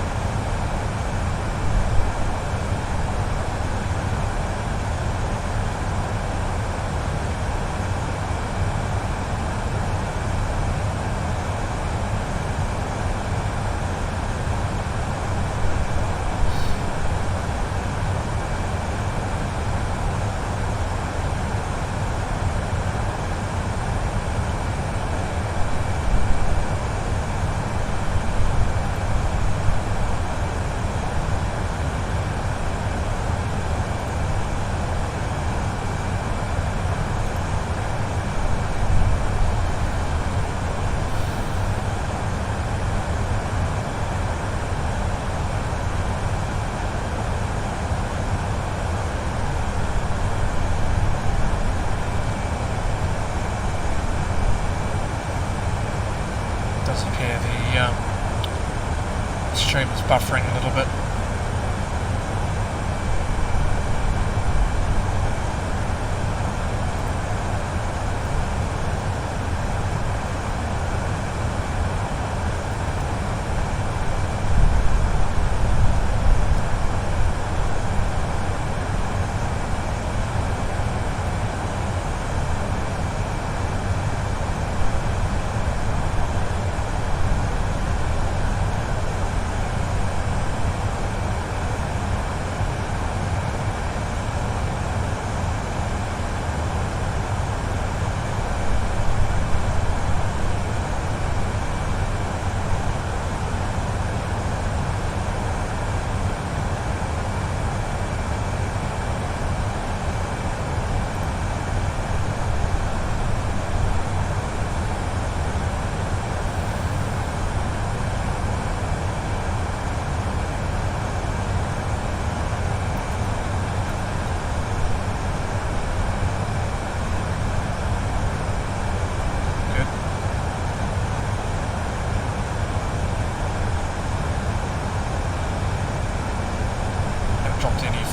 Speaker 1: Stream is buffering a little bit.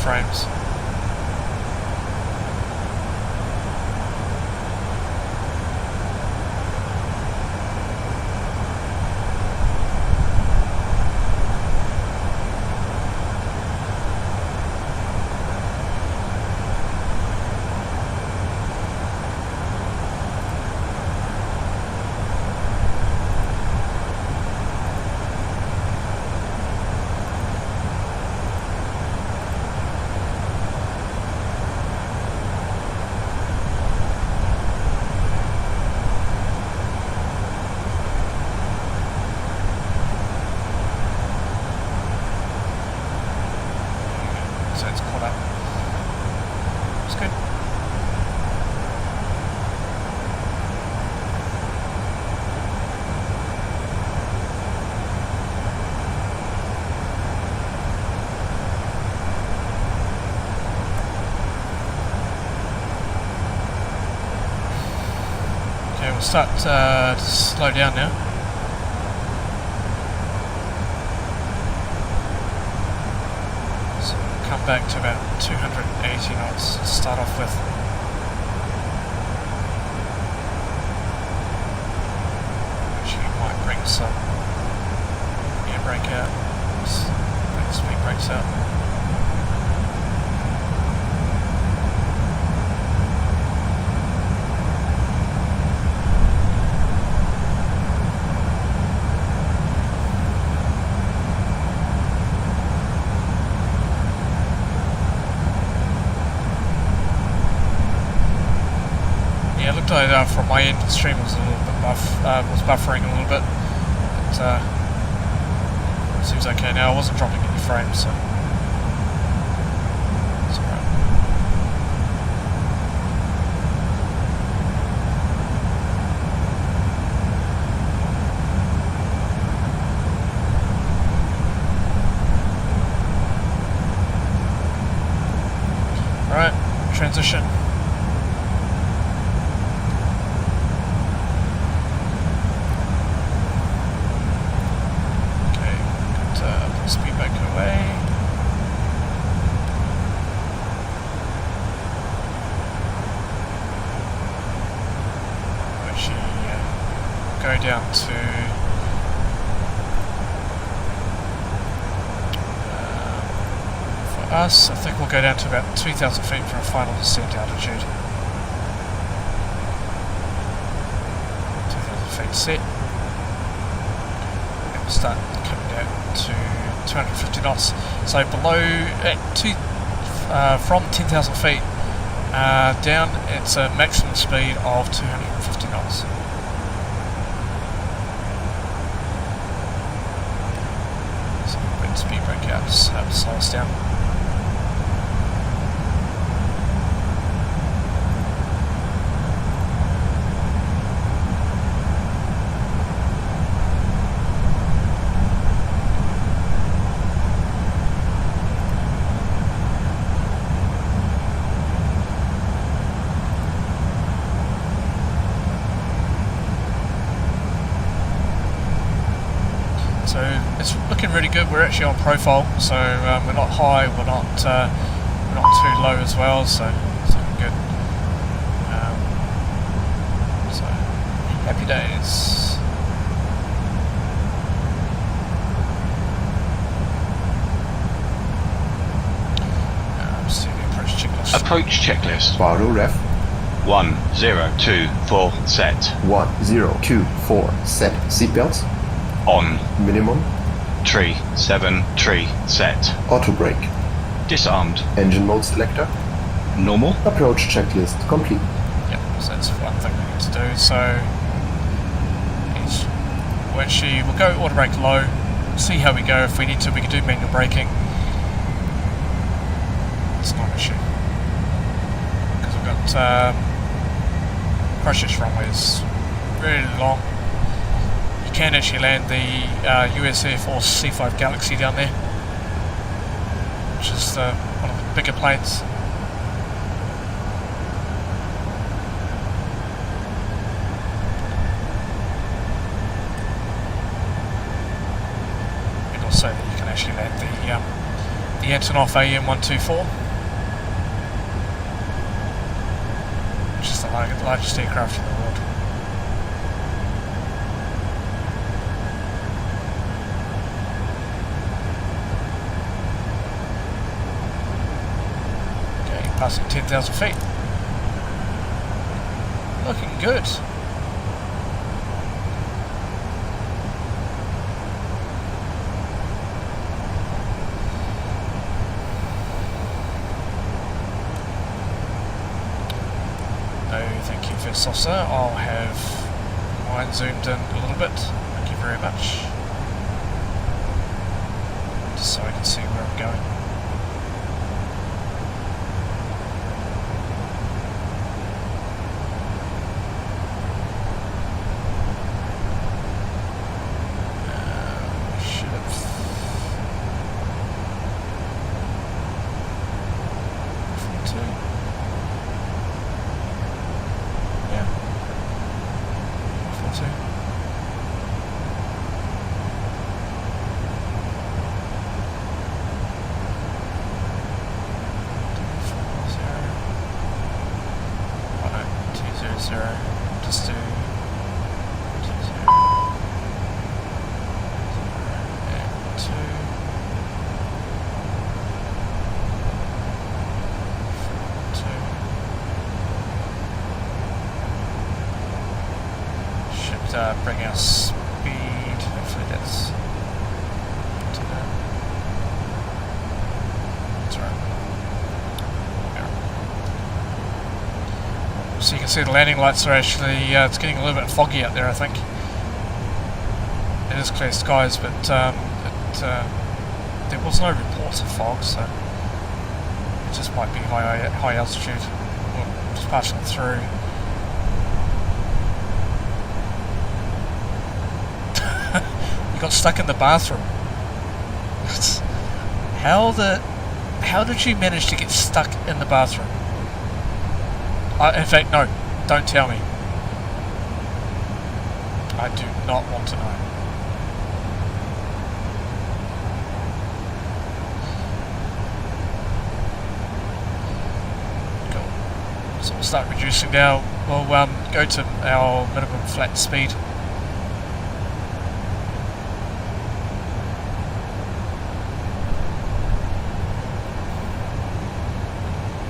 Speaker 1: frames. So it's caught up. It's good. Okay, we'll start to slow down now. Come back to about 280 knots to start off with. Actually, might bring some air brake out. Bring the speed brakes out. From my end, the stream was a little bit was buffering a little bit, but seems okay now. I wasn't dropping any frames, so it's alright. Alright, transition. Go down to for us, I think we'll go down to about 2,000 feet for a final descent altitude. 2,000 feet set, and we'll start coming down to 250 knots. So below from 10,000 feet down, it's a maximum speed of 250 knots. Speed brake out, just slow us down. So it's looking really good. We're actually on profile, so we're not high, we're not too low as well. So it's looking good. So happy days. See the approach checklist.
Speaker 4: Approach checklist.
Speaker 6: Bardo ref.
Speaker 4: 1024 set.
Speaker 6: 1024 set. Seatbelts.
Speaker 4: On.
Speaker 6: Minimum.
Speaker 4: Tree 7 tree set.
Speaker 6: Auto brake.
Speaker 4: Disarmed.
Speaker 6: Engine mode selector.
Speaker 4: Normal.
Speaker 6: Approach checklist complete.
Speaker 1: Yep, so that's one thing we need to do. So we'll go auto brake low, see how we go. If we need to, we can do manual braking. It's not an issue because we've got Christchurch runway is really long. You can actually land the US Air Force C5 Galaxy down there, which is one of the bigger planes. And also you can actually land the the Antonov AN124, which is the largest aircraft in the world. Okay, passing 10,000 feet. Looking good. Thank you, First Officer. I'll have mine zoomed in a little bit. Thank you very much. Just so I can see where I'm going. Should have... Just do 20 and 2 should bring our speed. Hopefully that's to that. That's right. So you can see the landing lights are actually, it's getting a little bit foggy out there, I think. It is clear skies, but there was no reports of fog, so it just might be high altitude, or just passing through. You got stuck in the bathroom. How did you manage to get stuck in the bathroom? In fact, no, don't tell me. I do not want to know. Cool. So we'll start reducing now. We'll go to our minimum flat speed.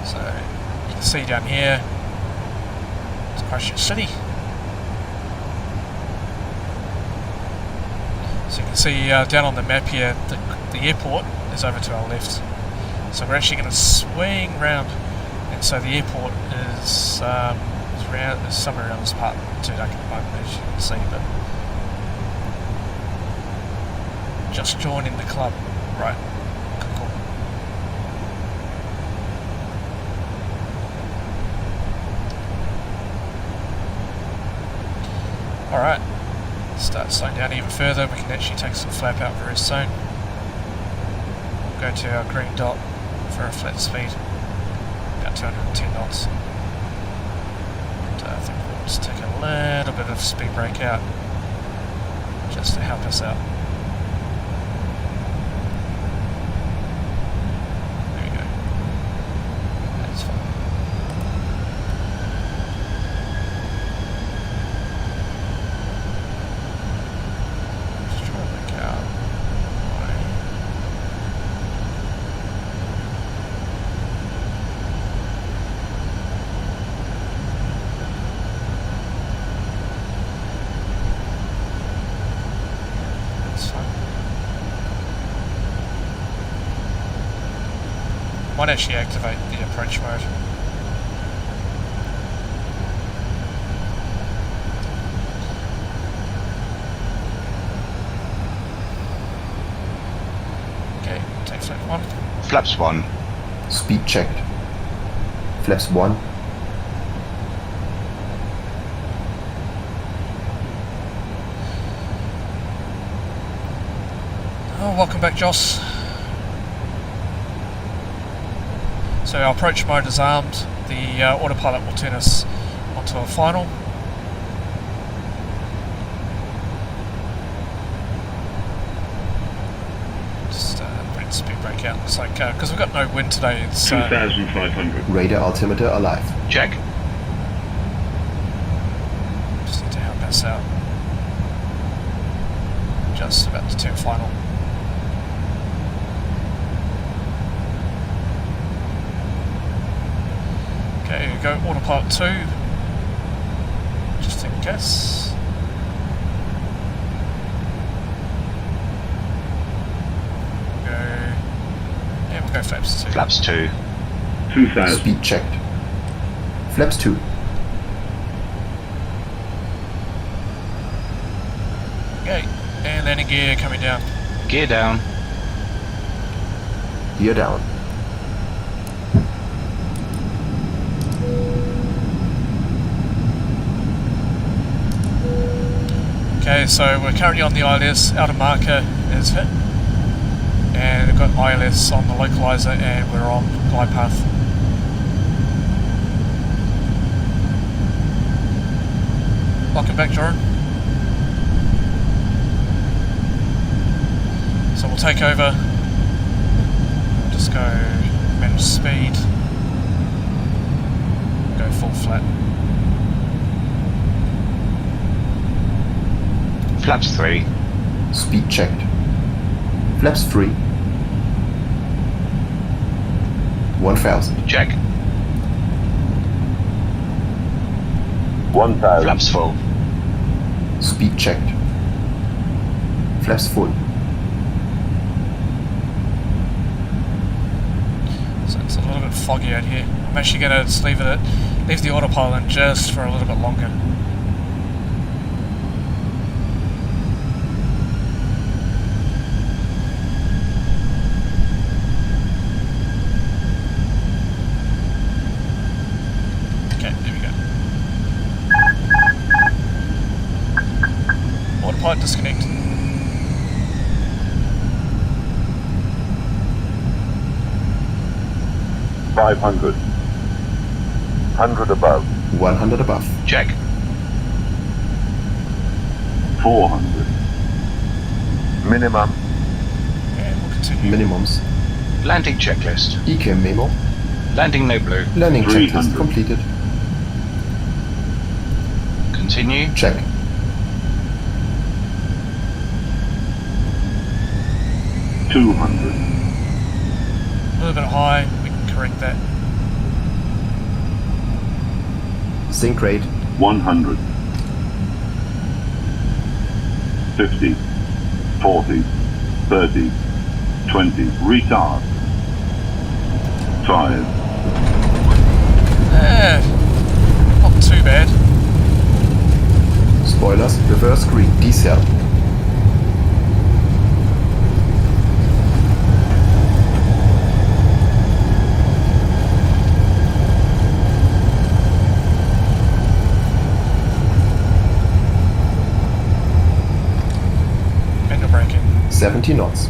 Speaker 1: So you can see down here, Christchurch City. So you can see down on the map here, the airport is over to our left. So we're actually going to swing round, and so the airport is somewhere around this part. Too dark at the moment, as you can see, but just joining the club, right? Cool. Alright, start slowing down even further. We can actually take some flap out for rest zone. We'll go to our green dot for a flat speed, about 210 knots. And I think we'll just take a little bit of speed brake out, just to help us out. There we go. That's fine. Might actually activate the approach mode. Okay, take flap 1.
Speaker 4: Flaps 1.
Speaker 6: Speed checked. Flaps 1.
Speaker 1: Oh, welcome back, Joss. So our approach mode is armed. The autopilot will turn us onto a final. Just bring speed break out. It's like, because we've got no wind today, it's
Speaker 9: 2,500.
Speaker 6: Radar altimeter alive.
Speaker 4: Check.
Speaker 1: just need to help us out. Just about to turn final. Okay, here we go, autopilot 2. Just in case. We'll go flaps 2.
Speaker 4: Flaps 2.
Speaker 9: 2,000.
Speaker 6: Speed checked. Flaps 2.
Speaker 1: Okay, and landing gear coming down.
Speaker 4: Gear down.
Speaker 6: Gear down.
Speaker 1: Okay, so we're currently on the ILS, outer marker is hit. And we've got ILS on the localizer and we're on glide path. Welcome back, Jordan. So we'll take over. We'll just go manage speed. Go full flat.
Speaker 4: Flaps 3.
Speaker 6: Speed checked. Flaps 3. 1,000.
Speaker 4: Check.
Speaker 9: 1,000.
Speaker 4: Flaps full.
Speaker 6: Speed checked. Flaps full.
Speaker 1: So it's a little bit foggy out here. I'm actually going to just leave the autopilot just for a little bit longer. Okay, there we go. Autopilot disconnect.
Speaker 9: $500. 100 above.
Speaker 6: 100 above.
Speaker 4: Check.
Speaker 9: 400. Minimum.
Speaker 1: And we'll continue.
Speaker 6: Minimums.
Speaker 4: Landing checklist.
Speaker 6: ECAM memo.
Speaker 4: Landing no blue.
Speaker 6: Landing
Speaker 9: 300.
Speaker 6: checklist completed.
Speaker 4: Continue.
Speaker 6: Check.
Speaker 1: A little bit high, we can correct that.
Speaker 6: Sync rate.
Speaker 9: 100. 50. 40. 30. 20. Retard. 5.
Speaker 1: Not too bad.
Speaker 6: Spoilers. Reverse green. Decel.
Speaker 1: Window braking.
Speaker 6: 70 knots.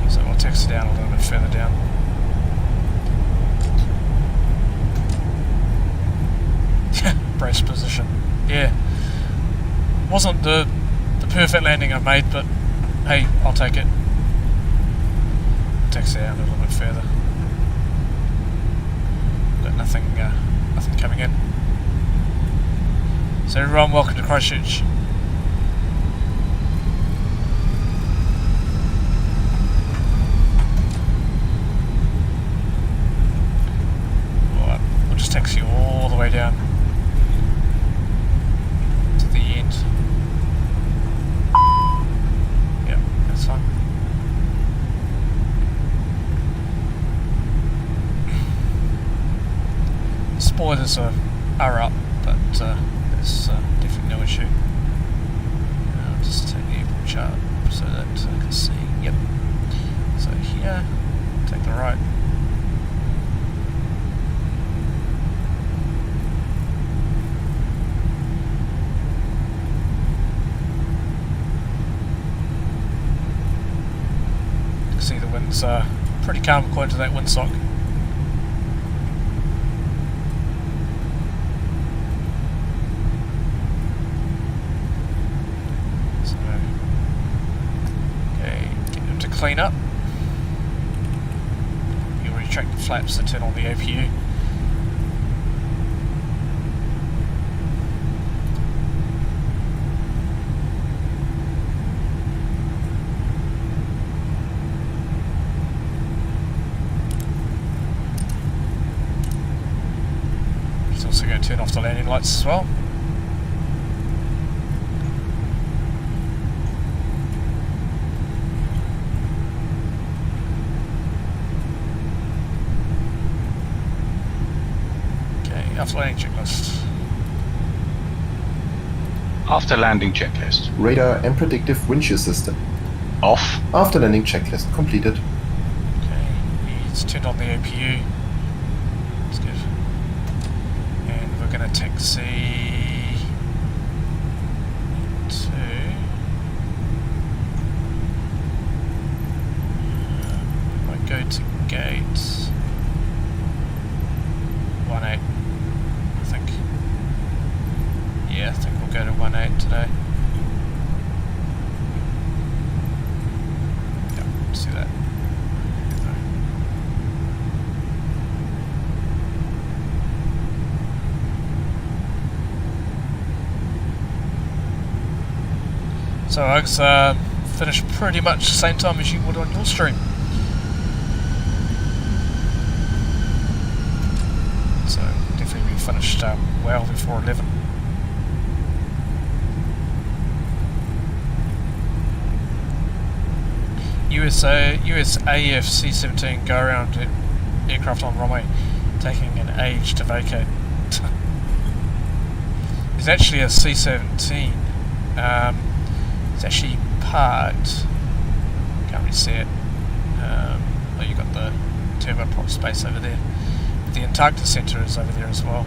Speaker 1: So we'll text it down a little bit further down. Brace position. Yeah. Wasn't the perfect landing I made, but hey, I'll take it. Text it down a little bit further. Got nothing coming in. So everyone, welcome to Christchurch. Alright, we'll just taxi you all the way down to the end. Yep, that's fine. Spoilers are up, but there's definitely no issue. I'll just take the airport chart so that I can see. Yep. So here, take the right. You can see the wind's pretty calm according to that windsock. clean up. You retract the flaps to turn on the APU. He's also going to turn off the landing lights as well. After landing checklist.
Speaker 4: After landing checklist.
Speaker 6: Radar and predictive wind shear system.
Speaker 4: Off.
Speaker 6: After landing checklist completed.
Speaker 1: Okay, he's turned on the APU. That's good. And we're going to taxi to might go to gate 18. Yeah, I think we'll go to 18 today. Yep, let's do that. So Uggs finished pretty much the same time as you would on your stream. So definitely we finished well before 11. USAF C-17 go around aircraft on runway, taking an age to vacate. It's actually a C-17. It's actually parked. Can't really see it. Oh, you got the turboprop space over there. But the Antarctic Centre is over there as well.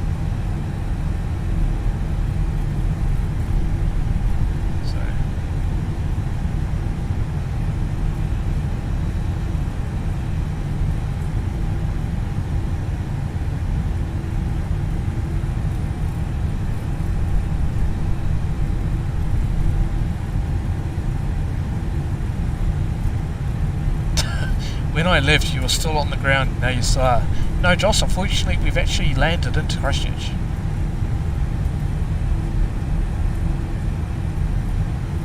Speaker 1: When I left, you were still on the ground. Now you saw. No, Joss, unfortunately, we've actually landed into Christchurch.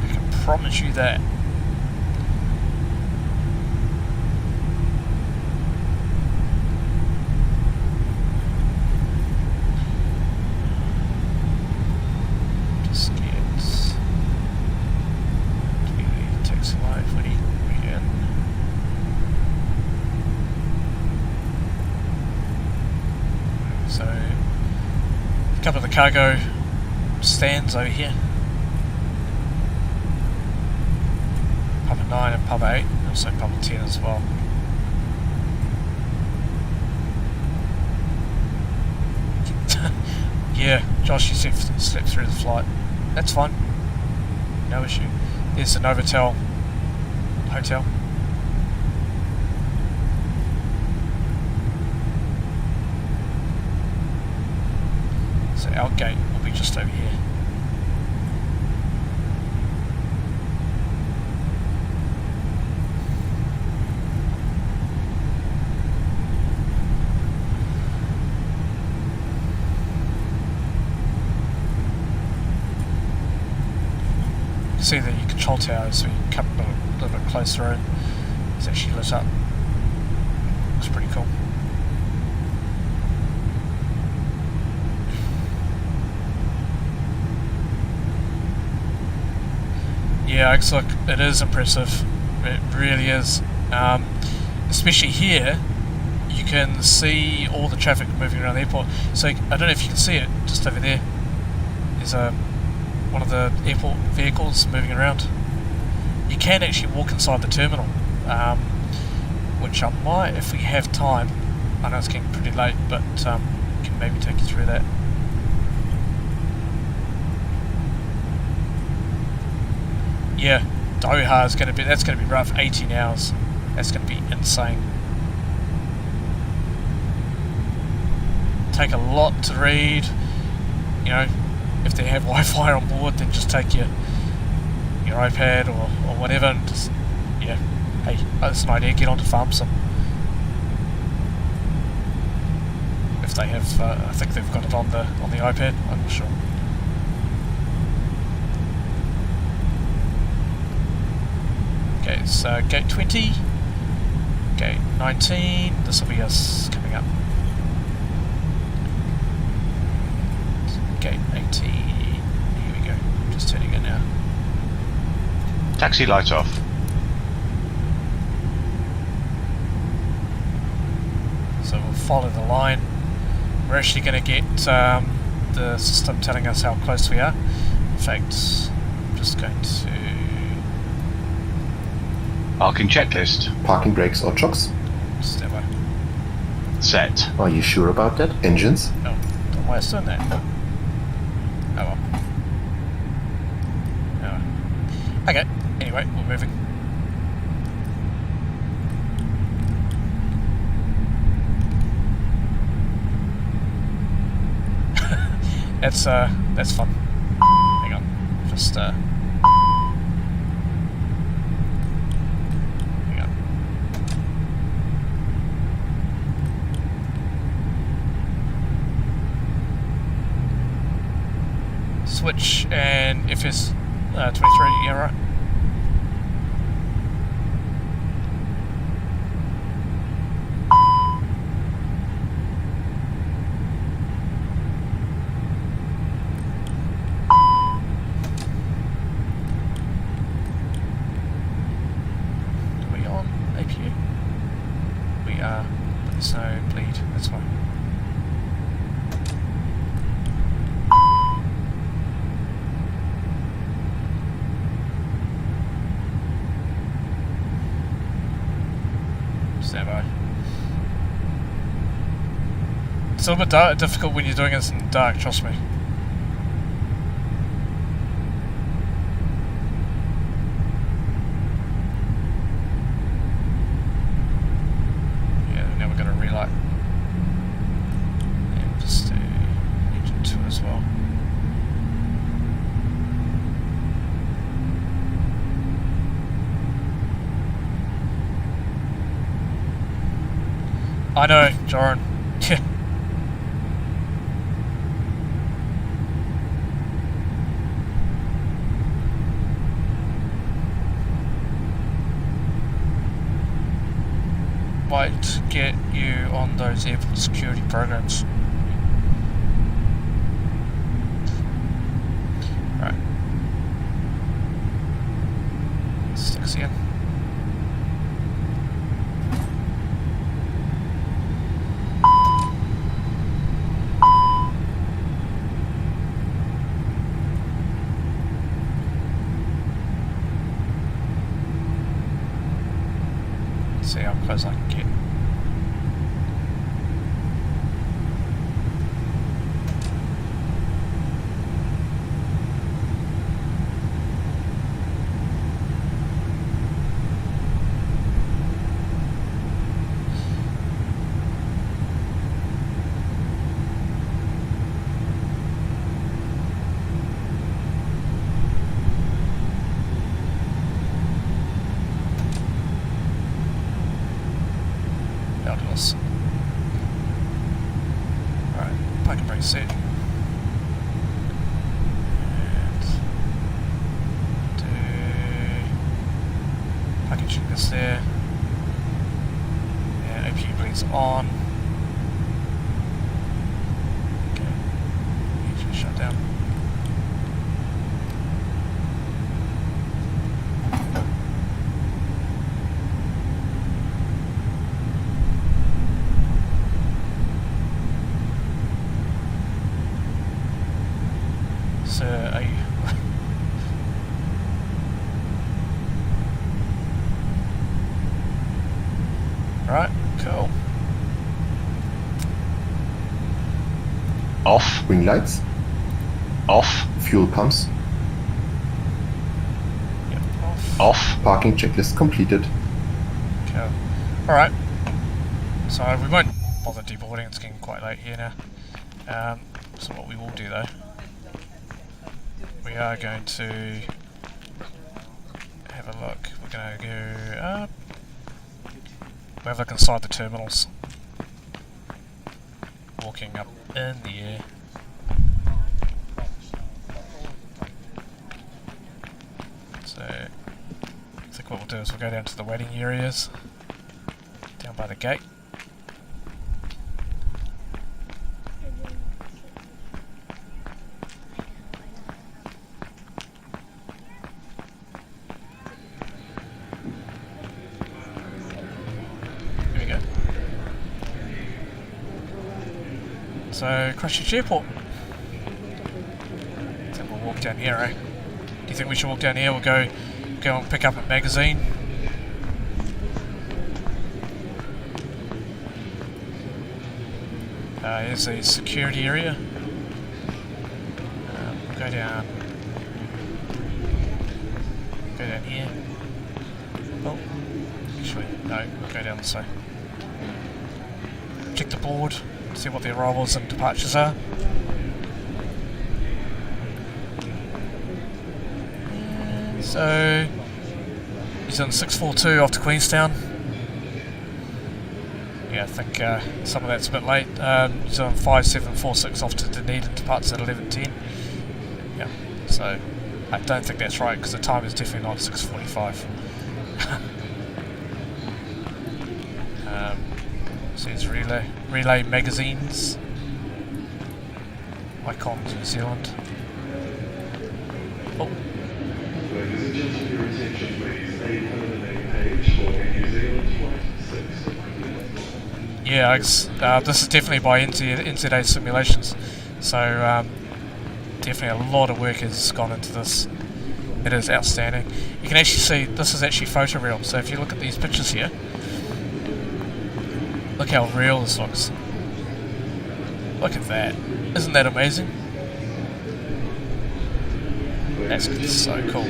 Speaker 1: I can promise you that. Just get to be the taxi light when he begin. So, a couple of the cargo stands over here. Pub 9 and Pub 8, and also Pub 10 as well. Yeah, Josh, you slept through the flight. That's fine. No issue. There's the Novotel hotel. So our gate will be just over here. You see the control tower, so you come a little bit closer in. It's actually lit up. Looks pretty cool. Yeah, look, it is impressive. It really is. Especially here, you can see all the traffic moving around the airport. So I don't know if you can see it, just over there. There's one of the airport vehicles moving around. You can actually walk inside the terminal, which I might, if we have time. I know it's getting pretty late, but can maybe take you through that. Yeah, Doha is that's going to be rough. 18 hours. That's going to be insane. Take a lot to read. You know, if they have Wi-Fi on board, then just take your iPad or whatever, and just Hey, that's an idea, get onto VATSIM. If they have, I think they've got it on the iPad, I'm not sure. Okay, it's gate 20, gate 19, this will be us coming up. Gate 18, here we go, just turning in now.
Speaker 4: Taxi light off.
Speaker 1: So we'll follow the line. We're actually going to get the system telling us how close we are. In fact, I'm just going to...
Speaker 4: Parking checklist.
Speaker 6: Parking brakes or chocks?
Speaker 1: Stand by.
Speaker 4: Set.
Speaker 6: Are you sure about that? Engines?
Speaker 1: Oh, don't know why it's doing that. Oh well. Oh well. Okay, anyway, we're moving. That's fun. Hang on, just hang on. Switch and FS 23, yeah right. There's no bleed, that's fine. Stand by. It's a little bit difficult when you're doing this in the dark, trust me. I know, Joran. Might get you on those airport security programs. Right. Sticks in. See how close I can get. Alright, parking brake set. And do parking checklist there. And APU bleeds on. Okay, engine shut down. Right, cool.
Speaker 4: Off.
Speaker 6: Wing lights?
Speaker 4: Off.
Speaker 6: Fuel pumps?
Speaker 1: Yep, off.
Speaker 4: Off.
Speaker 6: Parking checklist completed.
Speaker 1: Cool. Alright. So we won't bother deboarding, it's getting quite late here now. So what we will do though, we are going to have a look. We're going to go up. We have a look inside the terminals. Walking up in the air. So I think what we'll do is we'll go down to the waiting areas, down by the gate. Here we go. So Christchurch Airport. I think we'll walk down here, eh? Do you think we should walk down here? We'll go and pick up a magazine. Here's the security area. We'll go down here. Oh, actually, no, we'll go down this way. Check the board, see what the arrivals and departures are. So he's on 642 off to Queenstown. Yeah, I think some of that's a bit late. He's on 5746 off to Dunedin, departs at 11:10. Yeah, so I don't think that's right because the time is definitely not 6:45. So it's relay magazines. Icons New Zealand. Oh.
Speaker 10: Ladies and gentlemen, your attention please. A permanent page for New Zealand flight 6.
Speaker 1: Yeah, this is definitely by NZAA simulations, so definitely a lot of work has gone into this. It is outstanding. You can actually see this is actually photoreal, so if you look at these pictures here, look how real this looks. Look at that. Isn't that amazing? That's so cool.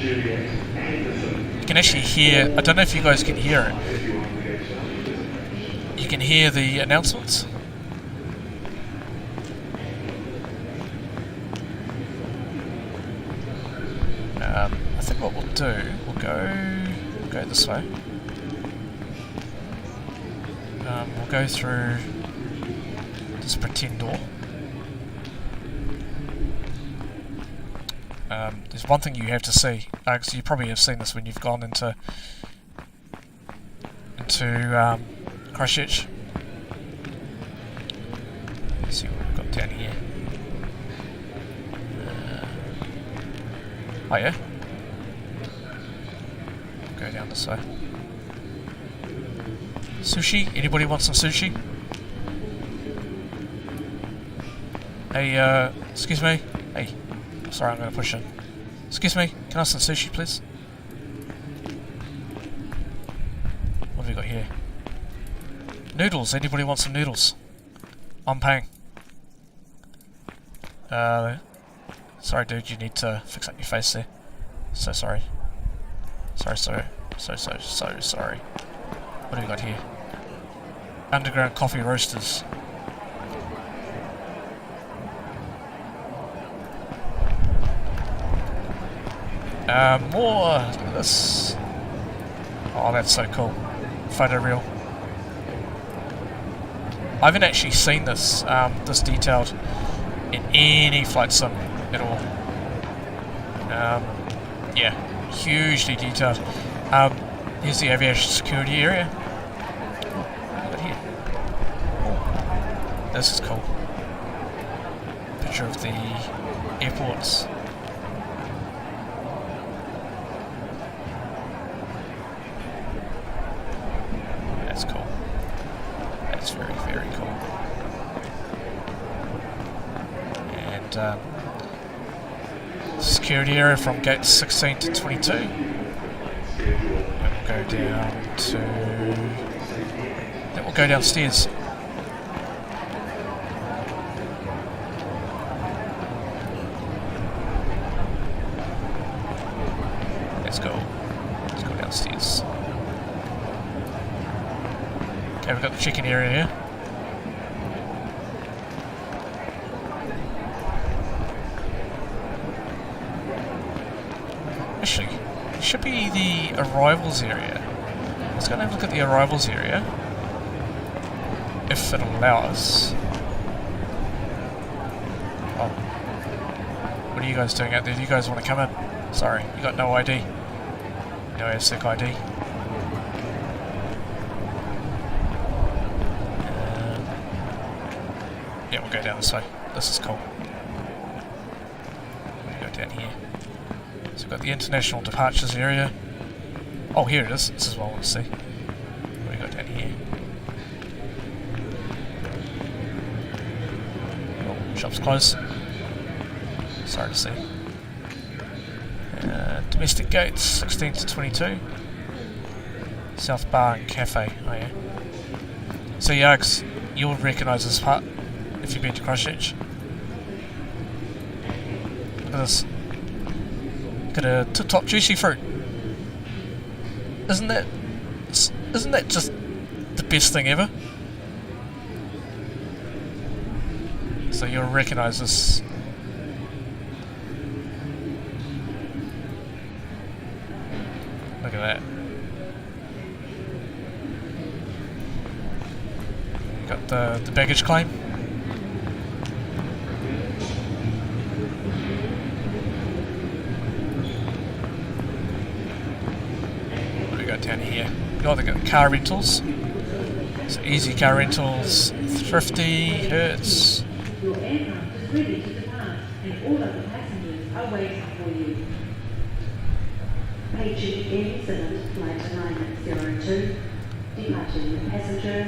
Speaker 1: You can actually hear, I don't know if you guys can hear it. You can hear the announcements. I think what we'll do, we'll go this way. We'll go through this pretend door. There's one thing you have to see, because you probably have seen this when you've gone into Christchurch. Let's see what we've got down here. Oh yeah? Go down this way. Sushi? Anybody want some sushi? Hey, excuse me? Hey, sorry, I'm going to push in. Excuse me, can I have some sushi, please? What have we got here? Noodles, anybody want some noodles? I'm paying. Sorry dude, you need to fix up your face there. So sorry. So sorry. What have we got here? Underground coffee roasters. More this. Oh, that's so cool. Photoreal. I haven't actually seen this this detailed in any flight sim at all. Yeah, hugely detailed. Here's the aviation security area. Look at here. This is cool. Picture of the airports. That's cool. That's very, very cool. And security area from gate 16 to 22. And we'll go down to... Then we'll go downstairs. Let's go downstairs. Okay, we've got the check-in area here. should be the arrivals area. Let's go and have a look at the arrivals area. If it'll allow us. Oh. What are you guys doing out there? Do you guys want to come in? Sorry, you got no ID. No ASIC ID. Yeah, we'll go down this way. This is cool. We'll go down here. So we've got the international departures area. Oh, here it is. This is what I want to see. What do we got down here? Oh, shop's closed. Sorry to see. Domestic gates, 16 to 22. South Bar and Cafe. Oh yeah. So Yarks, you'll recognise this part if you've been to Christchurch. Look at this. Got a tip-top juicy fruit. Isn't that just the best thing ever? So you'll recognise this. Look at that. You got the baggage claim. What do we got down here? Oh, they got car rentals. So easy car rentals, thrifty, Hertz.
Speaker 11: Your aircraft is ready to depart and all other passengers are waiting for you. Paging New Zealand Flight 902, departing passenger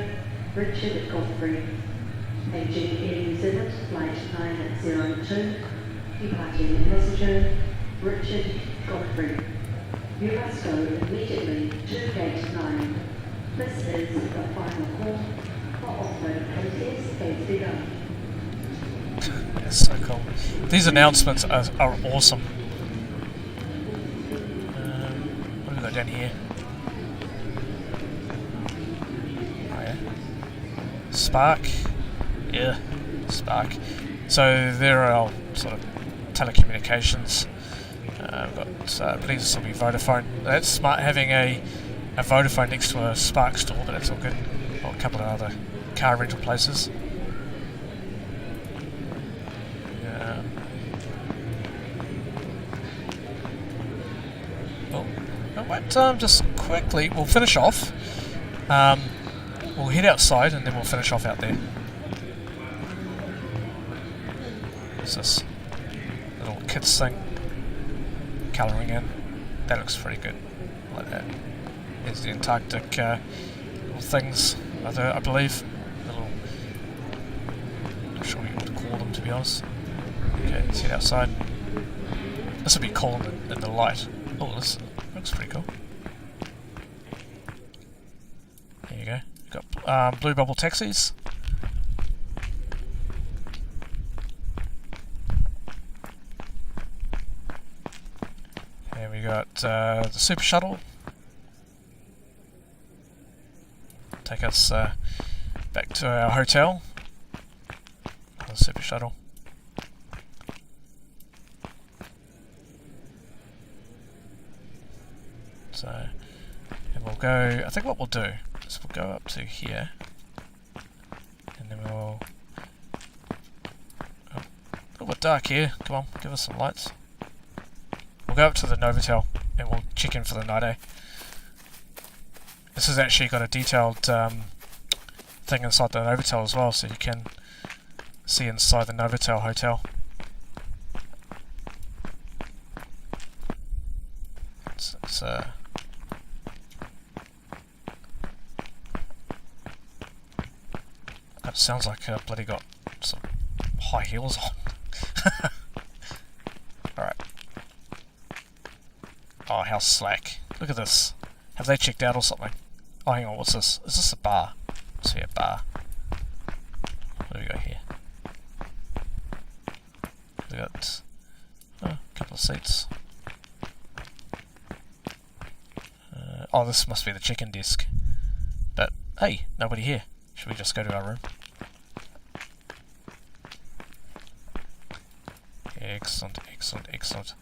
Speaker 11: Richard Godfrey. Paging New Zealand Flight 902, departing passenger Richard Godfrey. You must go immediately to Gate 9. This is the final call for offload process has begun.
Speaker 1: That's so cool. These announcements are awesome. What do we got down here? Oh yeah. Spark. Yeah, Spark. So there are our sort of telecommunications. We've got, I believe this will be Vodafone. That's smart having a Vodafone next to a Spark store, but that's all good. Or a couple of other car rental places. Just quickly, we'll finish off. We'll head outside and then we'll finish off out there. What's this? Little kids thing. Colouring in. That looks pretty good. Like that. There's the Antarctic little things, I believe. Little. Not sure what you would call them, to be honest. Okay, let's head outside. This would be cool in the light. Oh, this looks pretty cool. There you go. You've got blue bubble taxis. And we got the super shuttle. Take us back to our hotel. The super shuttle. So, and we'll go, I think what we'll do is we'll go up to here, and then we'll, oh, a little bit dark here, come on, give us some lights. We'll go up to the Novotel, and we'll check in for the night, eh? This has actually got a detailed thing inside the Novotel as well, so you can see inside the Novotel hotel. It's that sounds like bloody got some high heels on. Alright. Oh, how slack. Look at this. Have they checked out or something? Oh, hang on, what's this? Is this a bar? Let's see, a bar. What do we got here? We got a couple of seats. Oh, this must be the check-in desk. But, hey, nobody here. Should we just go to our room? Excellent, excellent, excellent.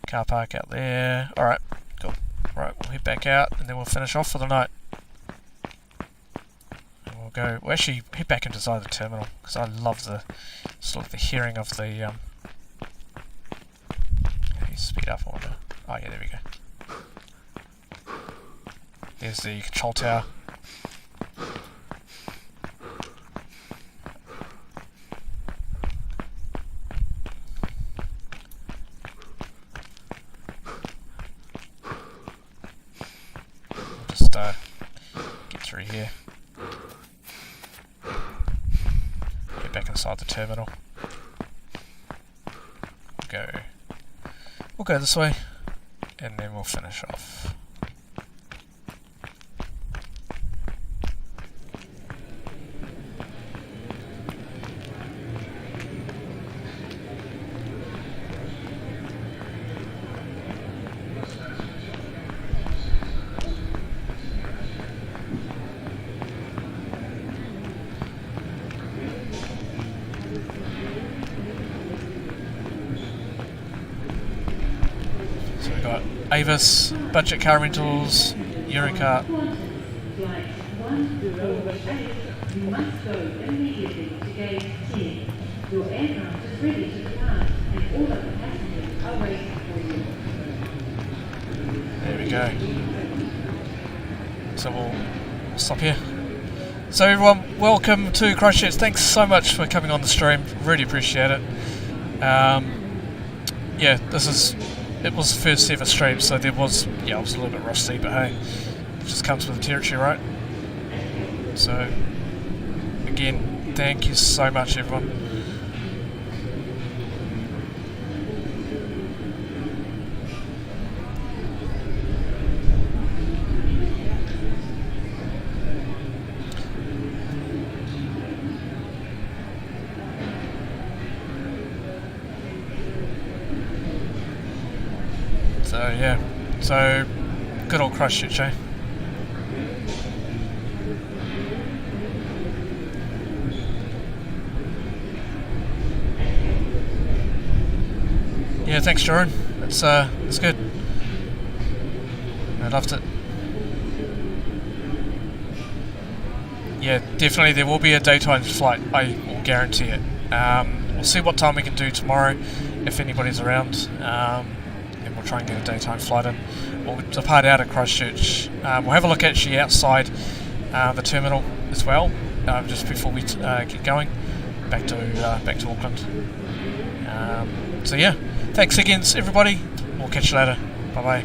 Speaker 1: Car park out there. Alright, cool. Right, we'll head back out and then we'll finish off for the night. And we'll actually head back inside the terminal because I love the sort of the hearing of the speed up, I wonder. Oh yeah, there we go. There's the control tower. Just get through here. Get back inside the terminal. We'll go this way, and then we'll finish off. Avis, budget car rentals, Eureka.
Speaker 11: Flight 108, you must go immediately to gate 10. Your aircraft is ready to depart and all other passengers are waiting for you.
Speaker 1: There we go. So we'll stop here. So everyone, welcome to Christchurch. Thanks so much for coming on the stream. Really appreciate it. Yeah, it was the first ever stream, so I was a little bit rusty, but hey, it just comes with the territory, right? So, again, thank you so much, everyone. So yeah, so good old Christchurch, eh? Yeah, thanks, Jerome. It's good. I loved it. Yeah, definitely there will be a daytime flight. I will guarantee it. We'll see what time we can do tomorrow, if anybody's around. And we'll try and get a daytime flight in. We'll depart out of Christchurch. We'll have a look actually outside the terminal as well, just before we get going back to Auckland. So yeah, thanks again, everybody. We'll catch you later. Bye bye.